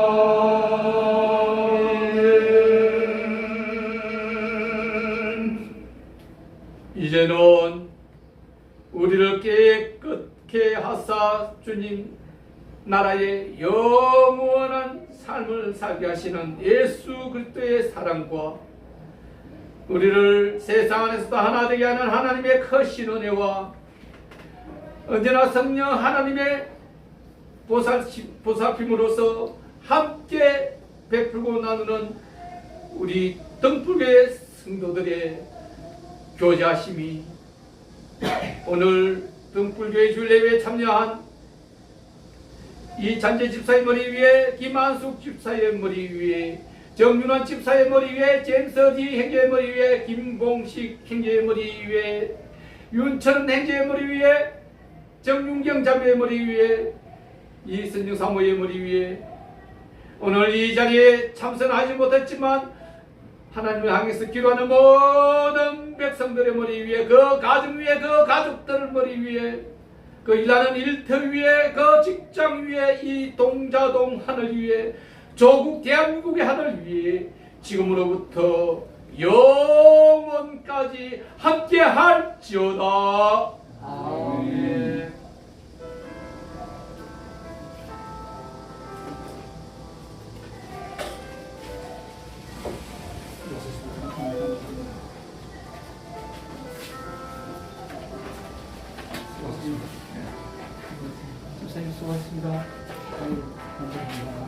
이제는 우리를 깨끗게 하사 주님 나라의 영원한 삶을 살게 하시는 예수 그리스도의 사랑과 우리를 세상 안에서도 하나 되게 하는 하나님의 크신 은혜와 언제나 성령 하나님의 보살핌으로서 함께 베풀고 나누는 우리 등불교의 성도들의 교제하심이 오늘 등불교회 주일예배에 참여한 이찬재 집사의 머리 위에, 김한숙 집사의 머리 위에, 정윤환 집사의 머리 위에, 잼서디 행제의 머리 위에, 김봉식 행제의 머리 위에, 윤천 행제의 머리 위에, 정윤경 자매의 머리 위에, 이선영 사모의 머리 위에 오늘 이 자리에 참선하지 못했지만 하나님을 향해서 기도하는 모든 백성들의 머리 위에, 그 가정 위에, 그 가족들 머리 위에, 그 일하는 일터 위에, 그 직장 위에, 이 동자동 하늘 위에, 조국 대한민국의 하늘 위에 지금으로부터 영원까지 함께 할지어다. 아멘. 집사님 수고하셨습니다. 감사합니다.